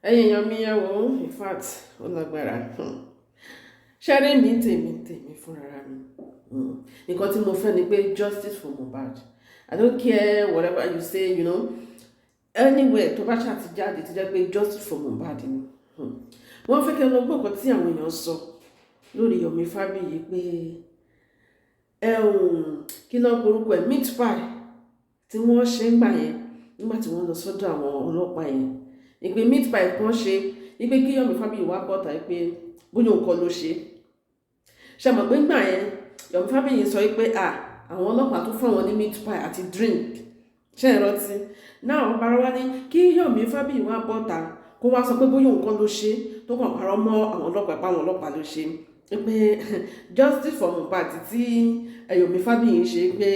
ẹ̀yin èèyàn mi yẹn wò ó in fact ó lágbára ṣẹ́rí mi tèmi fúnra mi nǹkan tí mo fẹ́ ni pé justice for Mohbad. I don't care whatever you say, anywhere tó bá ṣàti jáde tó jẹ́ pé justice for Mohbad ni wọ́n fẹ́ kẹ́ lọ gbọ́ nǹkan tí àwọn èèyàn sọ lórí Yomi Fabiyi pé kí ló porúkọ ẹ̀ meat pie tí wọ́n ṣe ń gbà yẹn nígbà tí wọ́n lọ sọ́dọ̀ àwọn ọlọ́pàá yẹn ìpè meat pie kan ṣe ìpè kí Yomi Fabiyi wá bọ́ta ìpè bóyá nǹkan ló ṣe ṣàmọ̀ pé gbà yẹn Yomi Fabiyi sọ pé àwọn ọlọ́pàá tó fún àwọn ní meat pie àti drink ṣe é rántí náà wọ́n bára wá ní kí Yomi Fabiyi wá bọ́ta kó wá sọ pé bóyá nǹkan ló ṣe tó kàn parọ́ mọ́ àwọn ọlọ́pàá pa àwọn ọlọ́pàá ló ṣe pé justice for Mohbad tí Yomi Fabiyi ṣe pé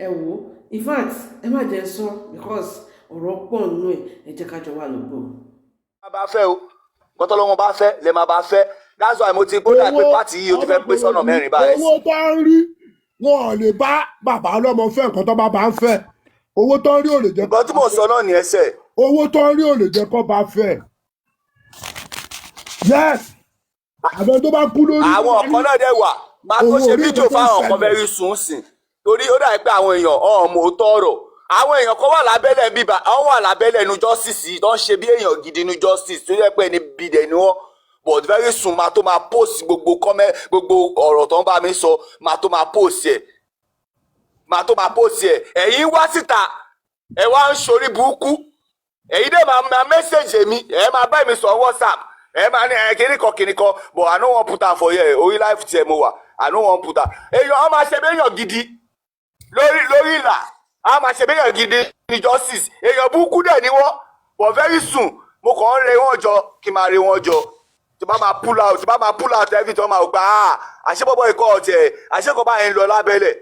ẹ wò in fact ẹ má jẹ́ sọ because ọ̀rọ̀ pọ̀ nínú ẹ jẹ́ ká jọ wà lógbò. má bá fẹ́ o kọ́tọ́ lọ́wọ́ bá fẹ́ lè má bá fẹ́ that's why mo ti gbọ́dọ̀ pé pàtì yìí o ti fẹ́ pé sọ́nà mẹ́rin báyìí. owó tó ń rí wọn ò lè bá bàbá ọlọ́mọ fẹ́ nǹkan tó bá ń fẹ́ owó tó ń rí ò lè jẹ́. nǹkan tí mo sọ náà ní ẹsẹ̀. owó tó ń rí ò lè jẹ́ kó bá fẹ́. yes àbẹ tó bá kú lórí. àwọn ọ̀kan náà dẹ̀ wà máa tó ṣe fídíò fáwọn ọ̀kan bẹ́ẹ̀ sùn sìn torí ó dàbí pé àwọn èèyàn ọmọ òótọ́ ọ̀rọ̀ àwọn èèyàn kan wà lábẹ́lẹ̀ bíbá àwọn wà lábẹ́lẹ̀ nu justice tó ń ṣe bí èèyàn gidi nu justice tó yẹ pé ẹni bìdẹ̀ ni wọ́n but very soon máa tó máa post gbogbo ọ̀rọ̀ tó ń bá mi sọ máa tó máa post ẹ̀ ẹ̀yin wá síta ẹ̀ wá ń ṣorí burúkú ẹ̀yin dẹ̀ máa message mi ẹ̀ máa bá mi sọ WhatsApp ẹ̀ máa ní kìnìkan but I no wan put am for here orí life tiẹ̀ mo wà I no wan put am èèyàn á máa ṣe bí èèyàn gidi lórí ìlà á máa ṣe bí èèyàn gidi ní justice èèyàn burúkú dẹ̀ ni wọ́n but very soon mo kàn ń re wọ́n jọ kí n máa re wọ́n jọ tí bá máa pull out every time máa gbà àṣepọ̀pọ̀ ikọ̀ ọ̀tẹ̀ àṣekọ̀ bá yẹn lọ lábẹ́lẹ̀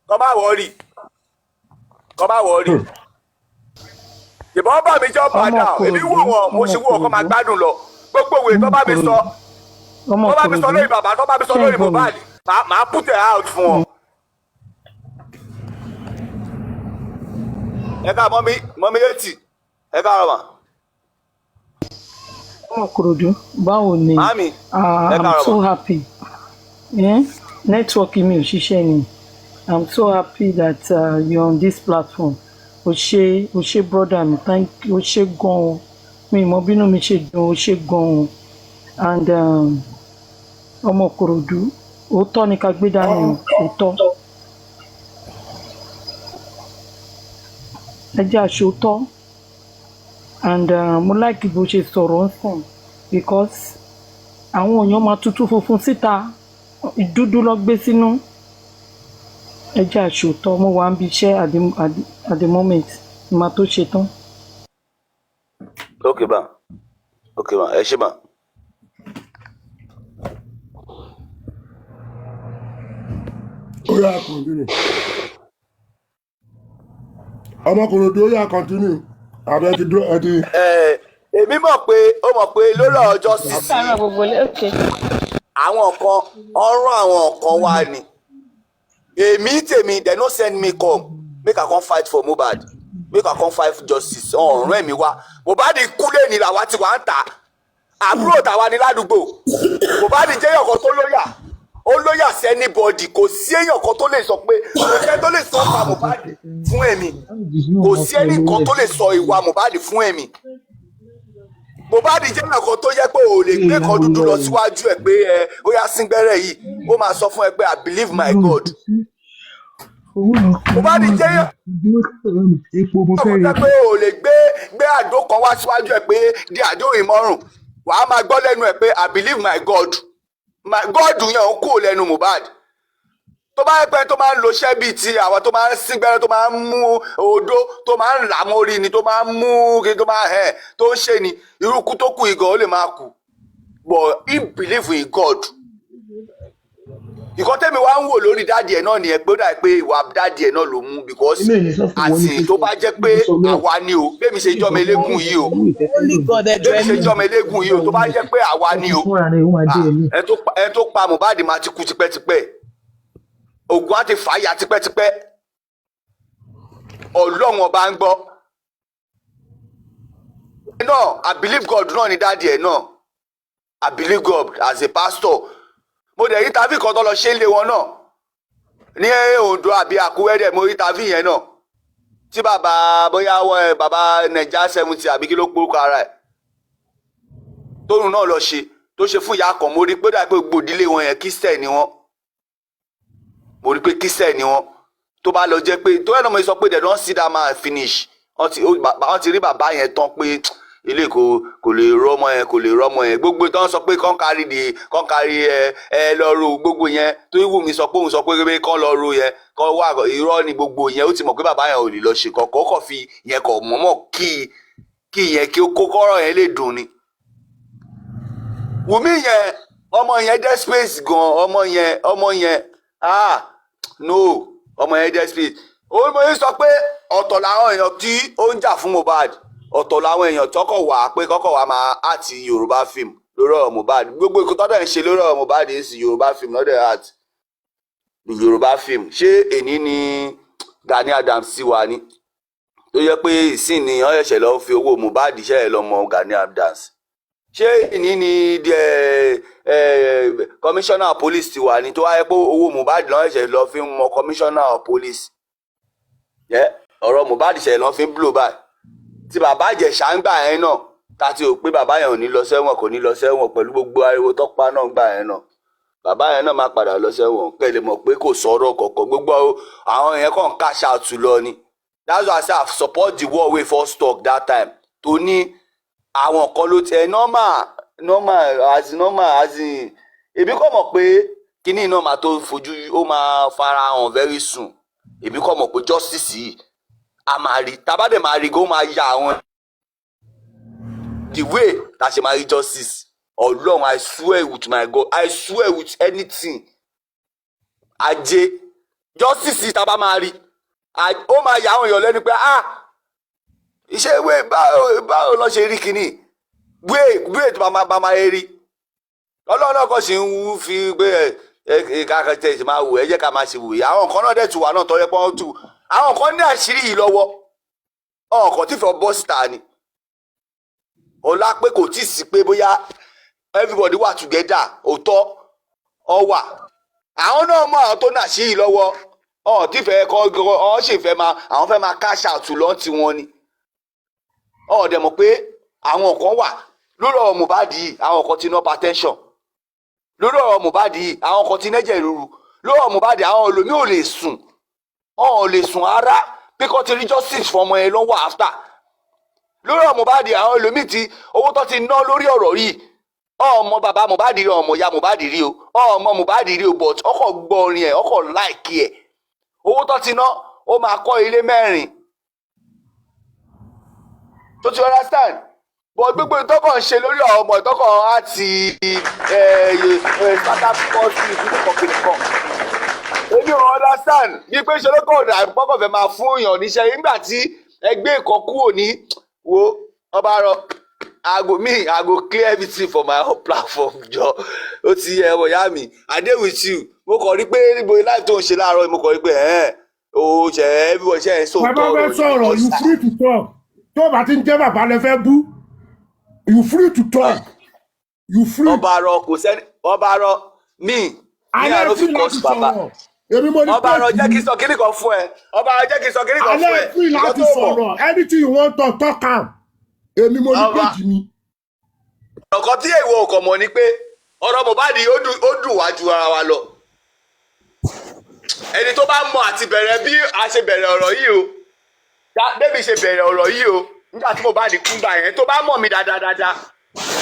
kọ́ má wọ́ọ̀rì ìbọn bá mi jọ padà èmi wò wọ́n mo ṣe wò wọ́n kọ́ máa gbádùn lọ gbogbo òwe tó bá mi sọ lórí bàbá tó bá mi sọ lórí Mohbad máa put it out fún ọ. ẹ ká mọ́mí létí ẹ ká rọ̀ mà. Korodu, báwo ni? I'm so happy. Network mi ò ṣiṣẹ́ ni. I'm so happy that you're on this platform. O ṣé brother mi, thank you. O ṣé gan-an. Mi mọ bínú mi ṣe dùn, o ṣé gan-an. And ọmọ Korodu, òótọ́ ni ká gbé dání òótọ́. Ẹ jẹ́ àṣòótọ́. And mo like bó ṣe sọ̀rọ̀ ń sàn because àwọn èèyàn máa tutù funfun síta ìdúdú lọ gbé sínú ẹ jẹ́ àṣòótọ́ mo wà ń bí iṣẹ́ at the moment ni màá tó ṣe tán. ok ma ẹ ṣe ma. ó yá continue ọmọkùnrin tó yá continue àbẹ ti dúró ẹ ti. èmi mọ̀ pé lórí ọjọ́ sísí àwọn kan ọ̀rọ̀ àwọn kan wà ní èmi tèmi they no send me come make I come fight for Mohbad make I come fight for justice ọ̀rọ̀ ẹ̀mí wá Mohbad kú lẹ́ni làwa ti wà ń tà àbúrò tàwa ní ládùúgbò Mohbad jẹ́ èèyàn kan tó lóyà ó lóyà sí anybody kò sí èèyàn kan tó lè sọ pé kò sí ẹni tó lè sọ ìwà Mohbad fún ẹ̀mí kò sí ẹni kan tó lè sọ ìwà Mohbad fún ẹ̀mí Mohbad jẹ́ èèyàn kan tó yẹ pé ò lè gbé kan dúdú lọ síwájú ẹ̀ pé ó yá síngbẹ́rẹ́ yìí ó máa sọ fún ẹ pé I believe my God Mohbad jẹ́ èèyàn kan tó pé ò lè gbé àdó kan wá síwájú ẹ̀ pé di àdó ìmọ̀rùn wàá máa gbọ́ lẹ́nu ẹ̀ pé I believe my God God yẹn ń kú lẹ́nu Mohbad tó bá yẹ pé tó máa ń lo iṣẹ́ bíi ti àwọn tó máa ń síngbẹ́rẹ́ tó máa ń mú odó tó máa ń là mórí ni tó máa ń mú kí tó máa tó ń ṣe ni irú kú tó kù ìgàn ó lè máa kú but he believe in God ìkan tẹ́mi wá ń wò lórí dáàdì ẹ̀ náà nìyẹn pé ó dà pé ìwà dáàdì ẹ̀ náà ló mú because àti tó bá jẹ́ pé àwa ni o bẹ́ẹ̀ mi ṣe jọ́mọ eléégún yìí o bẹ́ẹ̀ mi ṣe jọ́mọ eléégún yìí o tó bá jẹ́ pé àwa ni o ẹ tó pa Mohbad máa ti kú tipẹ́tipẹ́ ogun á ti fàáyà tipẹ́tipẹ́ Ọlọ́run ọba ń gbọ́ náà I believe God náà ni dáàdi ẹ̀ náà I believe God as a pastor mo dẹ̀ rí tàbí kan tó lọ ṣe ń lé wọn náà ní Ondo àbí Àkúrẹ́ dẹ̀ mo rí tàbí yẹn náà tí bàbá bóyá bàbá Naija 70 àbí kí ló porúkọ ara ẹ̀ tóun náà lọ ṣe tó ṣe fún ìyá kan mo rí pé dà pé gbòdílé wọn yẹn Kristẹ̀ ni wọn mo rí pé Kristẹ̀ ni wọn tó bá lọ jẹ́ pé tó yẹn náà mo sọ pé they don see that man finish wọ́n ti rí bàbá yẹn tán pé ilé kò lè rọ́mọ yẹn kò lè rọ́mọ yẹn gbogbo tó ń sọ pé kán kárí ẹ lọ ro gbogbo yẹn tó wù mí sọ pé òun sọ pé kán lọ ro yẹn kán wà irọ́ ni gbogbo yẹn ó ti mọ̀ pé bàbá yẹn ò lè lọ ṣe kọ̀ọ̀kan kọ̀ fi yẹn kọ̀ mọ́mọ́ kí yẹn kí kọ́rọ̀ yẹn lè dùn ni. Wùmí yẹn ọmọ yẹn desperate gan ọmọ yẹn no ọmọ yẹn desperate olùmọ̀ yìí sọ pé ọ̀tọ̀ làwọn èèyàn tí ó ń jà fún Mohbad ọ̀tọ̀ làwọn èèyàn tọkọ̀ wá pé kọ́kọ̀ wá máa àti Yorùbá film lórí ọ̀rọ̀ Mohbad gbogbo ìkó tọ́dọ̀ ń ṣe lórí ọ̀rọ̀ Mohbad ń sì Yorùbá film lọ́dọ̀ art Yorùbá film ṣé èní ni Gani Adams sì wà ní tó yẹ pé ìsìn ni wọ́n ṣẹ̀ṣẹ̀ lọ fi owó Mohbad ṣẹ̀ṣẹ̀ lọ mọ Gani Adams ṣé èní ni commissioner police ti wà ní tó wáyé pé owó Mohbad lọ́wọ́ ṣẹ̀ṣẹ̀ lọ fi mọ commissioner police ọ̀rọ̀ Mohbad ṣẹ̀ṣẹ̀ lọ fi ń blow by tí bàbá Ìjẹ̀ṣà ń gbà yẹn náà tàti ò pé bàbá yẹn ò ní lọ sẹ́wọ̀n kò ní lọ sẹ́wọ̀n pẹ̀lú gbogbo ariwo tọ́pá náà gbà yẹn náà bàbá yẹn náà máa padà lọ sẹ́wọ̀n kẹ́ lè mọ̀ pé kò sọ̀rọ̀ kọ̀ọ̀kan gbogbo àwọn yẹn kàn cash out lọ ni that's why I say I support the war wey first talk that time tó ní àwọn kan ló tẹ normal as in èmi kò mọ̀ pé kíní náà máa tó fojú ó máa fara hàn very soon èmi kò mọ̀ pé justice yìí a máa rí tabadẹ máa rí kó máa ya àwọn the way ta ṣe máa rí justice Ọlọ́run I swear with my God I swear with anything ajé justice yìí taba máa rí ó máa ya àwọn èèyàn lẹ́nu pé iṣẹ́ ìwé báwo lọ́ ṣe rí kíní wéè tó bá máa rí Ọlọ́run náà kọ́ sí ń fi pé káàkiri tẹ̀ máa wò ẹ jẹ́ ká máa ṣe wòye àwọn kan náà dẹ̀ tù wá náà tọ́jọ́ pé wọ́n tù àwọn kan ní àṣírí yìí lọ́wọ́ ọkàn tí fẹ́ bọ́ síta ni ọlá pé kò tí ì sí pé bóyá everybody wà together òótọ́ ọ wà àwọn náà mọ àwọn tó ní àṣírí yìí lọ́wọ́ ọ̀hún tí fẹ́ kọ́ ọ̀hún ṣì fẹ́ máa àwọn fẹ́ máa cash out lọ́n ti wọn ni ọ̀hún dẹ̀ mọ̀ pé àwọn kan wà lórí ọ̀rọ̀ Mohbad yìí àwọn kan ti ní hypertension lórí ọ̀rọ̀ Mohbad yìí àwọn kan ti nẹ́jẹ̀ ríru lórí ọ̀rọ̀ Mohbad àwọn olómi ò lè sùn ọ̀ lè sùn ara pé kọ́ ti rí justice fún ọmọ yẹn lọ́wọ́ after lórí ọ̀rọ̀ Mohbad àwọn ẹlòmíì tí owó tó ti ná lórí ọ̀rọ̀ yìí ọmọ bàbá Mohbad rí ọmọ ìyá Mohbad rí o ọmọ Mohbad rí o but ọkọ̀ gbọ́ orin ẹ̀ ọkọ̀ láìkí ẹ̀ owó tó ti ná ó máa kọ́ ilé 4 tó ti understand but gbogbo ìtọ́kọ̀ ń ṣe lórí ọmọ ìtọ́kọ̀ àti pátákọ́sì ìdílé kọ̀ọ̀kan èmi ò understand ní pé ṣe lókọ̀ ọ̀dà àpọ́kọ̀ fẹ́ máa fún èèyàn níṣẹ́ nígbà tí ẹgbẹ́ ìkan kúrò ní wo ọba rọ I go clear everything for my own platform jọ ó ti yẹ ẹwọ ìyá mi I dey with you mo kàn rí pé níbo láì tó ń ṣe láàárọ̀ mo kàn rí pé o ṣe everybody ṣe ẹ̀ ń sọ̀rọ̀ bàbá fẹ́ sọ̀rọ̀ you free to talk tó bá ti ń jẹ́ bàbá lẹ fẹ́ bú you free to talk you free. ọba rọ kò sẹ́ni ọba rọ mi àlọ́ fi kọ́ sí bàbá ọba rọ jẹ́ kí n sọ kíní kan fún ẹ ọba rọ jẹ́ kí n sọ kíní kan fún ẹ. alẹ́ free láti sọ̀rọ̀ anything you want to talk am èmi mo ní péjì mi. ọ̀kan tí èèwọ̀ ọkọ̀ mọ̀ ni pé ọ̀rọ̀ Mohbad ó dùn wá ju ara wa lọ ẹni tó bá mọ àti bẹ̀rẹ̀ bí a ṣe bẹ̀rẹ̀ ọ̀rọ̀ yìí o bébí ṣe bẹ̀rẹ̀ ọ̀rọ̀ yìí o nígbà tí Mohbad kú gbà yẹn tó bá mọ̀ mí dáadáa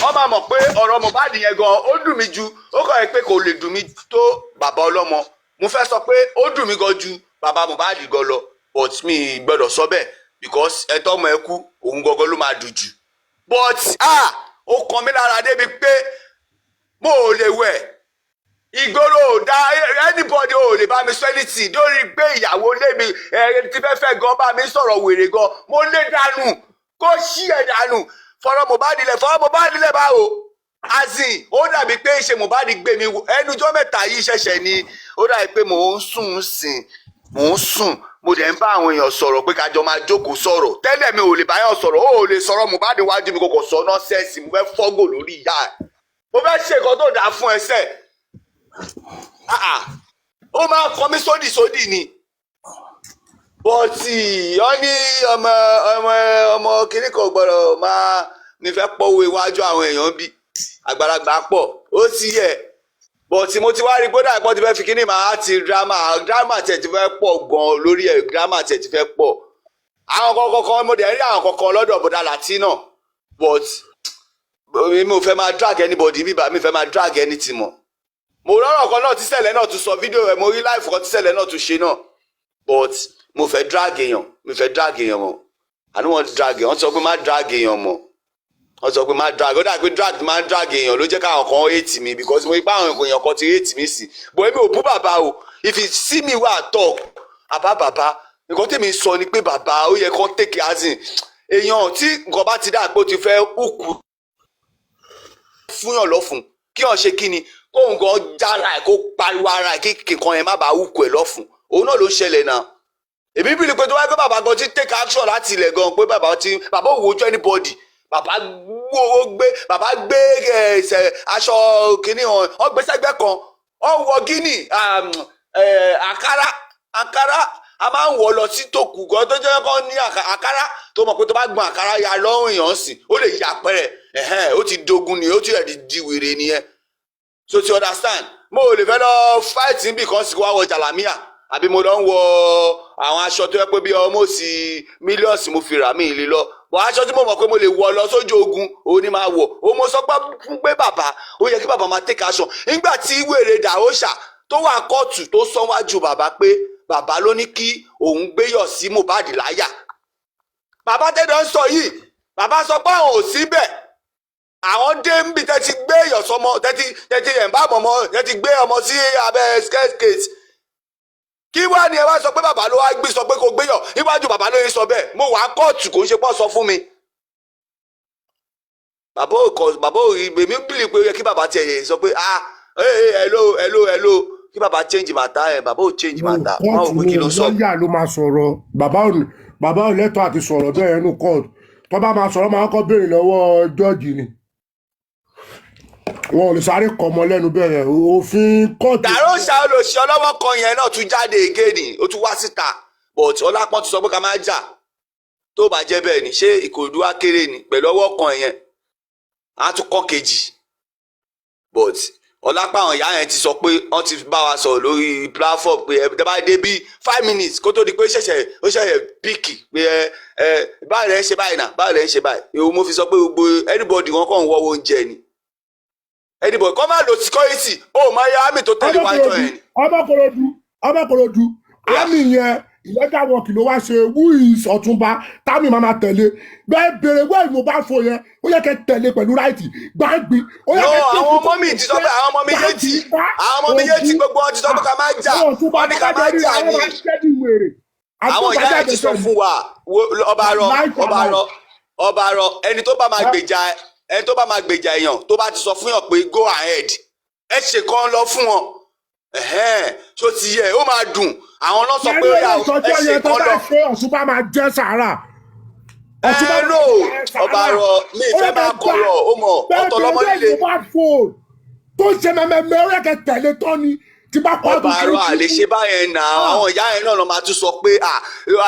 wọ́n máa mọ̀ pé ọ̀rọ̀ Mohbad yẹn gan ó dùn mí ju ó kọ̀ ẹ́ pé kò lè dùn mí tó bàbá ọlọ́mọ mo fẹ́ sọ pé ó dùn mí gan ju bàbá Mohbad gan lọ but mi gbọ́dọ̀ sọ bẹ́ẹ̀ because ẹ̀tọ́ ọmọ ẹ kú òun gangan ló máa dùn jù but ó kàn mí lára débi pé mo ò lè wẹ̀ ìgboro ò dá anybody ò lè bá mi sọ anything lórí pé ìyàwó lé mi tí fẹ́ gan bá mi sọ̀rọ̀ wèrè gan mo lé dànù kó ṣí ẹ̀ dànù fọ̀rọ̀ Mohbad lẹ̀ báwo azin ó dàbí pé ṣe Mohbad gbé mi ẹnujọ́ mẹ́ta yìí ṣẹ̀ṣẹ̀ ni ó dàbí pé mò ń sùn mo dẹ̀ ń bá àwọn èèyàn sọ̀rọ̀ pé kájọ máa jókòó sọ̀rọ̀ tẹ́lẹ̀ mi ò lè báyọ̀ sọ̀rọ̀ ó lè sọ̀rọ̀ Mohbad wájú mi kò kò sọ nọ́sẹ̀sì mo fẹ́ fọ́gò lórí ìyá ẹ̀ mo fẹ́ ṣe nǹkan tó dáa fún ẹsẹ̀ ó máa kọ mí sódì ni bọ́tì ọ ní ọmọ kìnnì kan gbọ́dọ̀ máa nífẹ̀ẹ́ pọ̀wé iwájú àwọn èèyàn bí àgbàlagbà pọ̀ ó ti yẹ bọ́tì mo ti wá rí gbọ́dọ̀ àgbọ̀n ti fẹ́ fi kínní máa ti drama tẹ̀ ti fẹ́ pọ̀ gan lórí ẹ̀ drama tẹ̀ ti fẹ́ pọ̀ àwọn kọ̀ọ̀kan mo dẹ̀ rí àwọn kọ̀ọ̀kan lọ́dọ̀ bọ̀dà Latino but mi ò fẹ́ máa drag anybody mi fẹ́ máa drag anything mọ́ mo rọrọ kan náà tí ṣẹlẹ̀ náà tún sọ fídíò rẹ̀ mo rí live kan tí ṣẹlẹ̀ náà tún ṣe náà but mo fẹ́ drag èèyàn mọ́ I don't want to drag èèyàn wọ́n sọ pé má drag èèyàn mọ́ wọ́n sọ pé má drag ó dà pé má drag èèyàn ló jẹ́ káwọn kan hate mi because mo rí pé àwọn èèyàn kan ti hate mi sí but èmi ò bú bàbá o if you see me where I talk àbá bàbá nǹkan tèmi sọ ni pé bàbá ó yẹ kó take it as in èèyàn tí nǹkan bá ti dà pé ó ti fẹ́ òkú fúnyàn lọ́fun kí wọ́n ṣe kí ni kóun gan jára ẹ̀ kó pariwo ara ẹ̀ kí kankan yẹn má bàa wúkú ẹ̀ lọ́fun òun náà ló ń ṣẹlẹ̀ náà èmi bí ni pé tó wáyé pé bàbá gan ti take action láti ilẹ̀ gan pé bàbá ò wojú anybody bàbá gbé aṣọ kìíní hàn gbé sẹ́gbẹ́ kan wọ gíní àkàrà a máa ń wọ̀ lọ sí tòkù gan tó jẹ́ kó ní àkàrà tó mọ̀ pé tó bá gbọ́n àkàrà ya lọ́rùn èèyàn sìn ó lè yà pẹ́rẹ́ ó ti dogun ni ó ti rẹ̀ di wèrè nìyẹn so ti understand mo ò lè fẹ́ lọ fight níbì kan sì wá wọ jàlámíà àbí mo lọ ń wọ àwọn aṣọ tó yẹ pé bí almost millions mo fi rà mí ìlú lọ bọ̀ aṣọ tí mo mọ̀ pé mo lè wọ lọ sójú ogun òun ni máa wọ̀ ó mo sọ pé bàbá ó yẹ kí bàbá máa take action nígbà tí wèrè dàóṣà tó wà kóòtù tó sọ wájú bàbá pé bàbá ló ní kí òun gbéyọ̀ sí Mohbad láyà bàbá tẹ́lẹ̀ ń sọ yìí bàbá sọ pé àwọn ò síbẹ̀ àwọn dé níbi tẹ́tí gbé ìyọ̀sọ́mọ tẹ́tí ẹ̀ ń bá ọmọ tẹ́tí gbé ọmọ sí abẹ́ skate kí wá ni ẹ wá sọ pé bàbá ló wá gbé sọ pé kò gbéyọ̀ níwájú bàbá ló yẹ sọ bẹ́ẹ̀ mo wà kóòtù kò ń ṣe pọ́ sọ fún mi bàbá ò rí èmi bìlì pé ó yẹ kí bàbá tiẹ̀ yẹ sọ pé hello kí bàbá change matter ẹ̀ bàbá ò change matter wọn ò pé kí ló sọ. lọ́ọ̀yà ló máa sọ̀rọ̀ bàbá ò lẹ́tọ̀ọ́ àti sọ̀rọ̀ bẹ́ẹ̀ nínú court tó bá máa sọ̀rọ̀ máa kọ́ béèrè lọ́wọ́ jọ́ọ̀jì ni wọn ò lè sáré kọ́ ọmọ lẹ́nu bẹ́ẹ̀ òfin court. dàrú ṣàlòṣì ọlọ́wọ́ kan yẹn náà tún jáde again ó tún wá síta but Ọlápọ̀n ti sọ pé ká má jà tó bá jẹ́ bẹ́ẹ̀ ni ṣé Ìkòròdú wá kéré ni pẹ̀lú ọwọ́ kan yẹn á tún kọ́ kejì but Ọlápọ̀n ìyá yẹn ti sọ pé wọ́n ti bá wa sọ̀rọ̀ lórí platform pé ẹ bá dé bí 5 minutes kó tó di pé ó ṣẹ̀ṣẹ̀ píkì pé báwo lẹ́ ń ṣe báyìí náà báwo lẹ́ ń ṣe báyìí èwo mo fi sọ pé gbogbo anybody wọn kàn ń wọ́wọ́ oúnjẹ ni anybody kọ́ máa lo security ó máa yẹ àmì tó tẹ̀lé wájú ẹ̀ ni. ọmọkòròdú àmì yẹn ìlẹ́gà wọn kì ló wá ṣe who is Ọ̀túnba támì máa tẹ̀lé bẹ́ẹ̀ bèrè wẹ́ẹ̀ ló bá fò yẹn ó yẹ kẹ́ tẹ̀lé pẹ̀lú ráìtì gbàgbé. àwọn ọmọ mi ti sọ pé àwọn ọmọ mi yé ti gbogbo wọn ti sọ pé ká má jà wọn ní ká má jà ní. àwọn ìyá ẹ̀ ti sọ fún wa ọba arọ ẹni tó bá máa gbèjà èèyàn tó bá ti sọ fún yàn pé go ahead ẹ ṣe kan lọ fún wọn tó ti yẹ ó máa dùn àwọn náà sọ pé ó yà ẹ ṣe kan lọ. Ọ̀túnba máa jẹ́ sàárà. no ọba arọ mi ìfẹ́ máa kọ̀rọ̀ ó mọ̀ ọ̀tọ̀ lọ́mọ líle. tó ṣe mẹ́mẹ́mẹ́ ó yẹ kẹ́ tẹ̀lé tán ni tí bá pa ọba arọ àlè ṣe báyẹn nà àwọn ìyá yẹn náà lọ máa tún sọ pé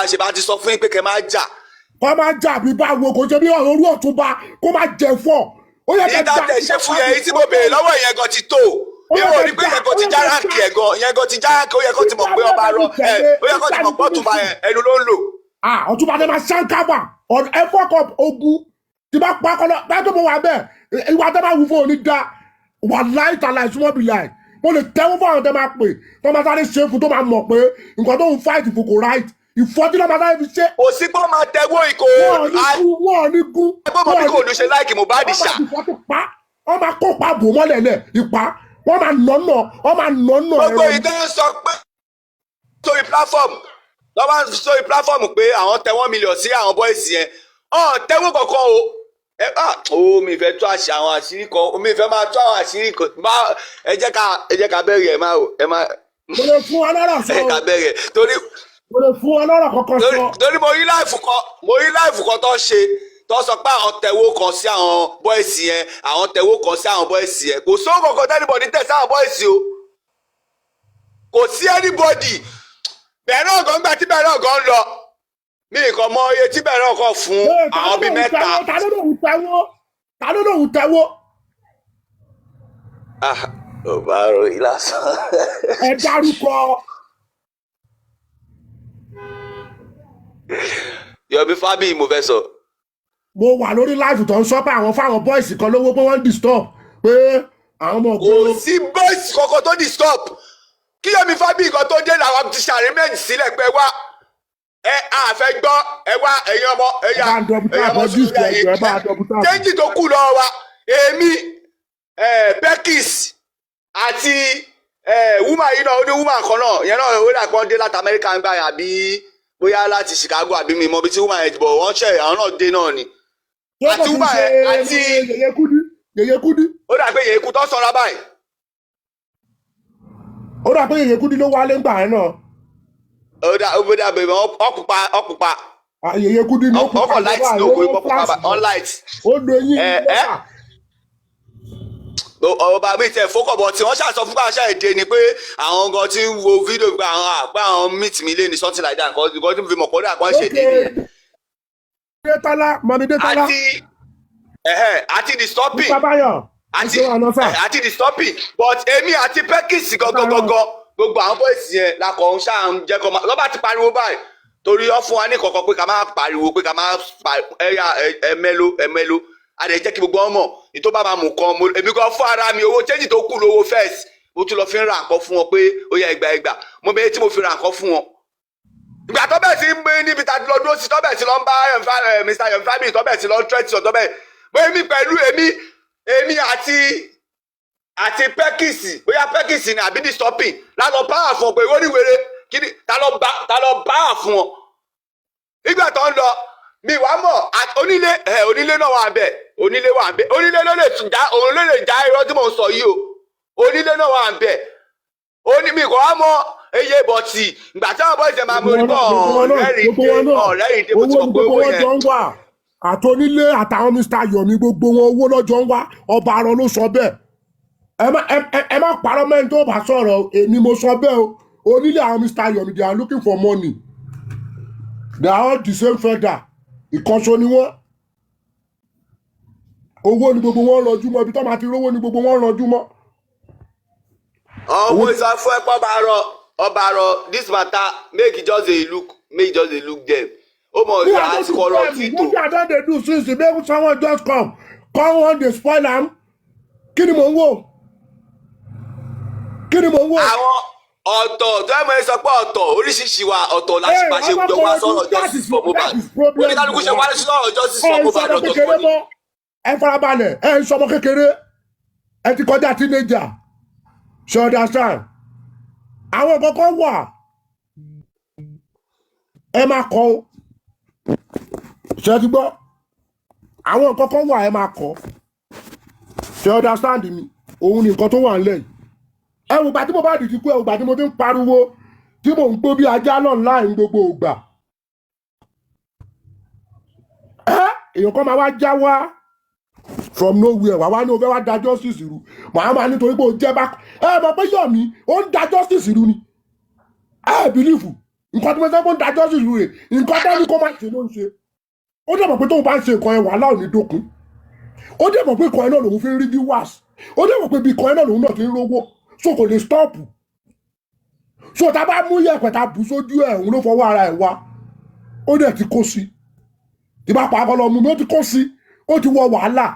àṣebá ti sọ fún yín pé kẹ́ máa jà. kọ́ máa jà bí báwo kò jẹ́ bí orú Ọ̀túnba kó máa jẹ fọ́. nígbà tẹ̀ ṣe fún yẹn tí mo béèrè lọ́wọ́ yẹn gan ti tó ìwọ ni pé yẹn gan ti járàkì ẹ̀ gan yẹn gan ti járàkì ó yẹ kó ti mọ̀ pé ọba arọ ó yẹ kó ti mọ̀ pé Ọ̀túnba yẹn ẹnu ló ń lò. Ọ̀túnba tẹ máa ṣàǹkàbà ẹ̀fọ́ cup ogun tí bá pa kọ́lọ́ bá tó mọ̀ wá bẹ́ẹ̀ ìwà tẹ máa wù fún òní da wà láì tà láì súnmọ́ bì láì mo lè tẹ́wọ́ fún àwọn tẹ máa pè tó máa sáré ṣe fún tó máa mọ̀ pé nǹkan tó ń fight fún kò right ìfọ́jú náà máa sáré fi ṣe. òsínpọ̀ máa tẹ́wọ́ ìkó wọ́n ò ní gún. ẹgbẹ́ mọ̀ bí kò ní ṣe láìkì Mohbad ṣá. wọ́n máa kópa bò mọ́lẹ̀ lẹ̀ ìpa wọ́n máa nọ́nà ẹ̀rọ. gbogbo ìdẹ́ sọ pé sórí platform pé àwọn tẹ 1 million sí àwọn boys yẹn tẹ́wọ́ kankan o mi fẹ́ tó àwọn àṣírí kan mi fẹ́ máa tó àwọn àṣírí kan ẹ jẹ́ ká bẹ̀rẹ̀ ẹ má. mo lè fún wa lára sọ. ẹ ká bẹ̀rẹ̀ torí mo lè fún ọ lọ́rọ̀ kankan sọ. torí mo rí láìfù kan tó ṣe tó sọ pé àwọn tẹ̀wó kan sí àwọn bọ́ìsì yẹn àwọn tẹ̀wó kan sí àwọn bọ́ìsì yẹn kò sóò kankan tẹ́nibọ̀dì tẹ̀ sí àwọn bọ́ìsì o kò sí anybody bẹ̀rẹ̀ náà gan gbà tí bẹ̀rẹ̀ náà gan lọ mi nǹkan mọ iye tí bẹ̀rẹ̀ náà kàn fún àwọn bíi mẹ́ta. ta ló lóun tẹ́wọ́. ò bá rò yí lásán. ẹ dárúkọ. Yomi Fabiyi mo fẹ́ sọ. mo wà lórí láìfù tó ń sọ pé àwọn fáwọn bọ́ìsì kan lówó pé wọ́n ń disturb pé àwọn ọmọ kò sí bọ́ìsì kankan tó disturb kí Yomi Fabiyi kan tó dé làwọn ti ṣàrímẹ́ǹtì sílẹ̀ pé wá àfẹ́ gbọ́ ẹ wá ẹ̀yin ọmọ kéjì tó kù lọ́wọ́ wa èmi Pekis àti woman yìí náà ó ní woman kan náà yẹn náà ó dà pọ́n dé láti Amẹ́ríkà ń gbà yà bí bóyá láti Chicago àbí mi mọ bí tí woman yẹn bọ̀ wọ́n ṣe àwọn náà dé náà ni àti woman yẹn àti Yèyé Kúdí. ó dà pé Yèyé Kúdí tó sanra báyìí. ó dà pé Yèyé Kúdí ló wálé ńgbà yẹn náà. ó dà bèbè ọ̀pùpà. Yèyé Kúdí ní ọkọ̀ light ní òkú ìpọ́pọ́ on light. ó lo eyín lọ́wọ́. ọba mi tẹ fọkànbọ tí wọ́n ṣàṣọ fún káṣá èdè ni pé àwọn gan ti ń wo fídíò gba àwọn àpẹ àwọn meet mi lé ní something like that nǹkan tí mo fi mọ̀ pọ̀ dà kàn ṣe dé nìyẹn. Mọ̀mí Détálá. àti the stopping àti àti the stopping but èmi àti Pekis gangan gbogbo àwọn bọ́ìsì yẹn lakọ̀ ń ṣáà ń jẹ́ kọ́ máa lọ́ba ti pariwo báyìí torí ọ fún wa ní kọ̀ọ̀kan pé ká máa pariwo pé ká máa ẹ̀mẹ́lò àdé jẹ́ kí gbogbo ọmọ ìtọ́ bá máa mú kan èmi kan fún ara mi owó change tó kù lówó first mo tún lọ fi ń ra nǹkan fún wọn pé ó yá ẹgbà mo bẹ́ẹ̀ tí mo fi ra nǹkan fún wọn. ìgbà tó bẹ̀ sí ń gbé níbi tá a lọ dúró sí tó bẹ̀ sí lọ ń bá Mr. Yomi Fabiyi tó bẹ̀ sí lọ ń tẹ́tí tó bẹ̀ èmi pẹ̀lú èmi àti Pekis bóyá Pekis ni àbí the stopping lálọ́ bá àfọ̀n pé ó ní wèrè kí ni ta lọ bá àfọ̀n ìgbà tó ń lọ mi wàá mọ̀ onílé náà wà bẹ́ẹ̀ onílé ló lè já òun ló lè já irọ́ tí mò ń sọ yìí o onílé náà wà bẹ́ẹ̀ mi kò wá mọ̀ eye bọ̀tì ìgbà tí àwọn bọ́ọ̀sì máa mú onímọ̀ ọ̀rẹ́rìn dé bó ti mọ̀ pé owó yẹn. àti onílé àtàwọn Mr. Yomi gbogbo wọn owó lọ́jọ́ ń wá ọba arọ ló sọ bẹ́ẹ̀ ẹ má parọ́ mẹ́rin tó bá sọ̀rọ̀ èmi mo sọ bẹ́ẹ̀ o onílé àwọn Mr. Yomi they are looking for money they are all the same feather ìkànṣó ni wọ́n owó ni gbogbo wọn rànjú mọ́ ibi tó máa ti rówó ni gbogbo wọn rànjú mọ́. ọmọ ìsọfún ẹpọ ọba rọ this matter make it just dey look them ó mọ ìyá àsìkò ọ̀rọ̀ títò. what I don dey do since the day someone just come wan dey spoil am kí ni mò ń wò. àwọn ọ̀tọ̀ tó ẹ̀ mọ̀ ẹ́ sọ pé ọ̀tọ̀ oríṣiríṣi wa ọ̀tọ̀ láti máa ṣe jọ wá sọ̀rọ̀ justice for Mohbad oníkálukú ṣe wá sọ̀rọ̀ justice for Mohbad ọ̀tọ̀ fún mi. ẹ farabalẹ̀ ẹ ń sọmọ kékeré ẹ ti kọjá teenager ṣe understand àwọn kankan wà ẹ máa kọ ó ṣe ti gbọ́ àwọn kankan wà ẹ máa kọ ṣe understand mi òun ni nǹkan tó wà nílẹ̀ yìí ẹ wò gbà tí mo bá dìtì kú ẹ wò gbà tí mo ti ń pariwo tí mò ń gbó bí ajá náà láì gbogbo ògbà èèyàn kan máa wá já wá from nowhere wà wá ní o fẹ́ wá da justice rú màá máa nítorí pé o jẹ́ bá mọ̀ pé Yomi ó ń da justice rú ni bìlífù nǹkan tí mo sọ pé ó ń da justice rú rẹ̀ nǹkan tó ní kó má ṣe ló ń ṣe ó dẹ̀ mọ̀ pé tóun bá ń ṣe nǹkan ẹ̀ wàhálà ò ní dókun ó dẹ̀ mọ̀ pé nǹkan ẹ̀ náà lòun fi ń rí viewers ó dẹ̀ mọ̀ pé bí nǹkan ẹ̀ náà lòun náà fi ń rówó so kò lè stop so tá a bá mú yẹ̀pẹ̀ tá a bù sójú ẹ̀ òun ló fọwọ́ ara ẹ̀ wá ó dẹ̀ ti kó sí ìbá pa akọlọ mu mi ó ti kó sí ó ti wọ wàhálà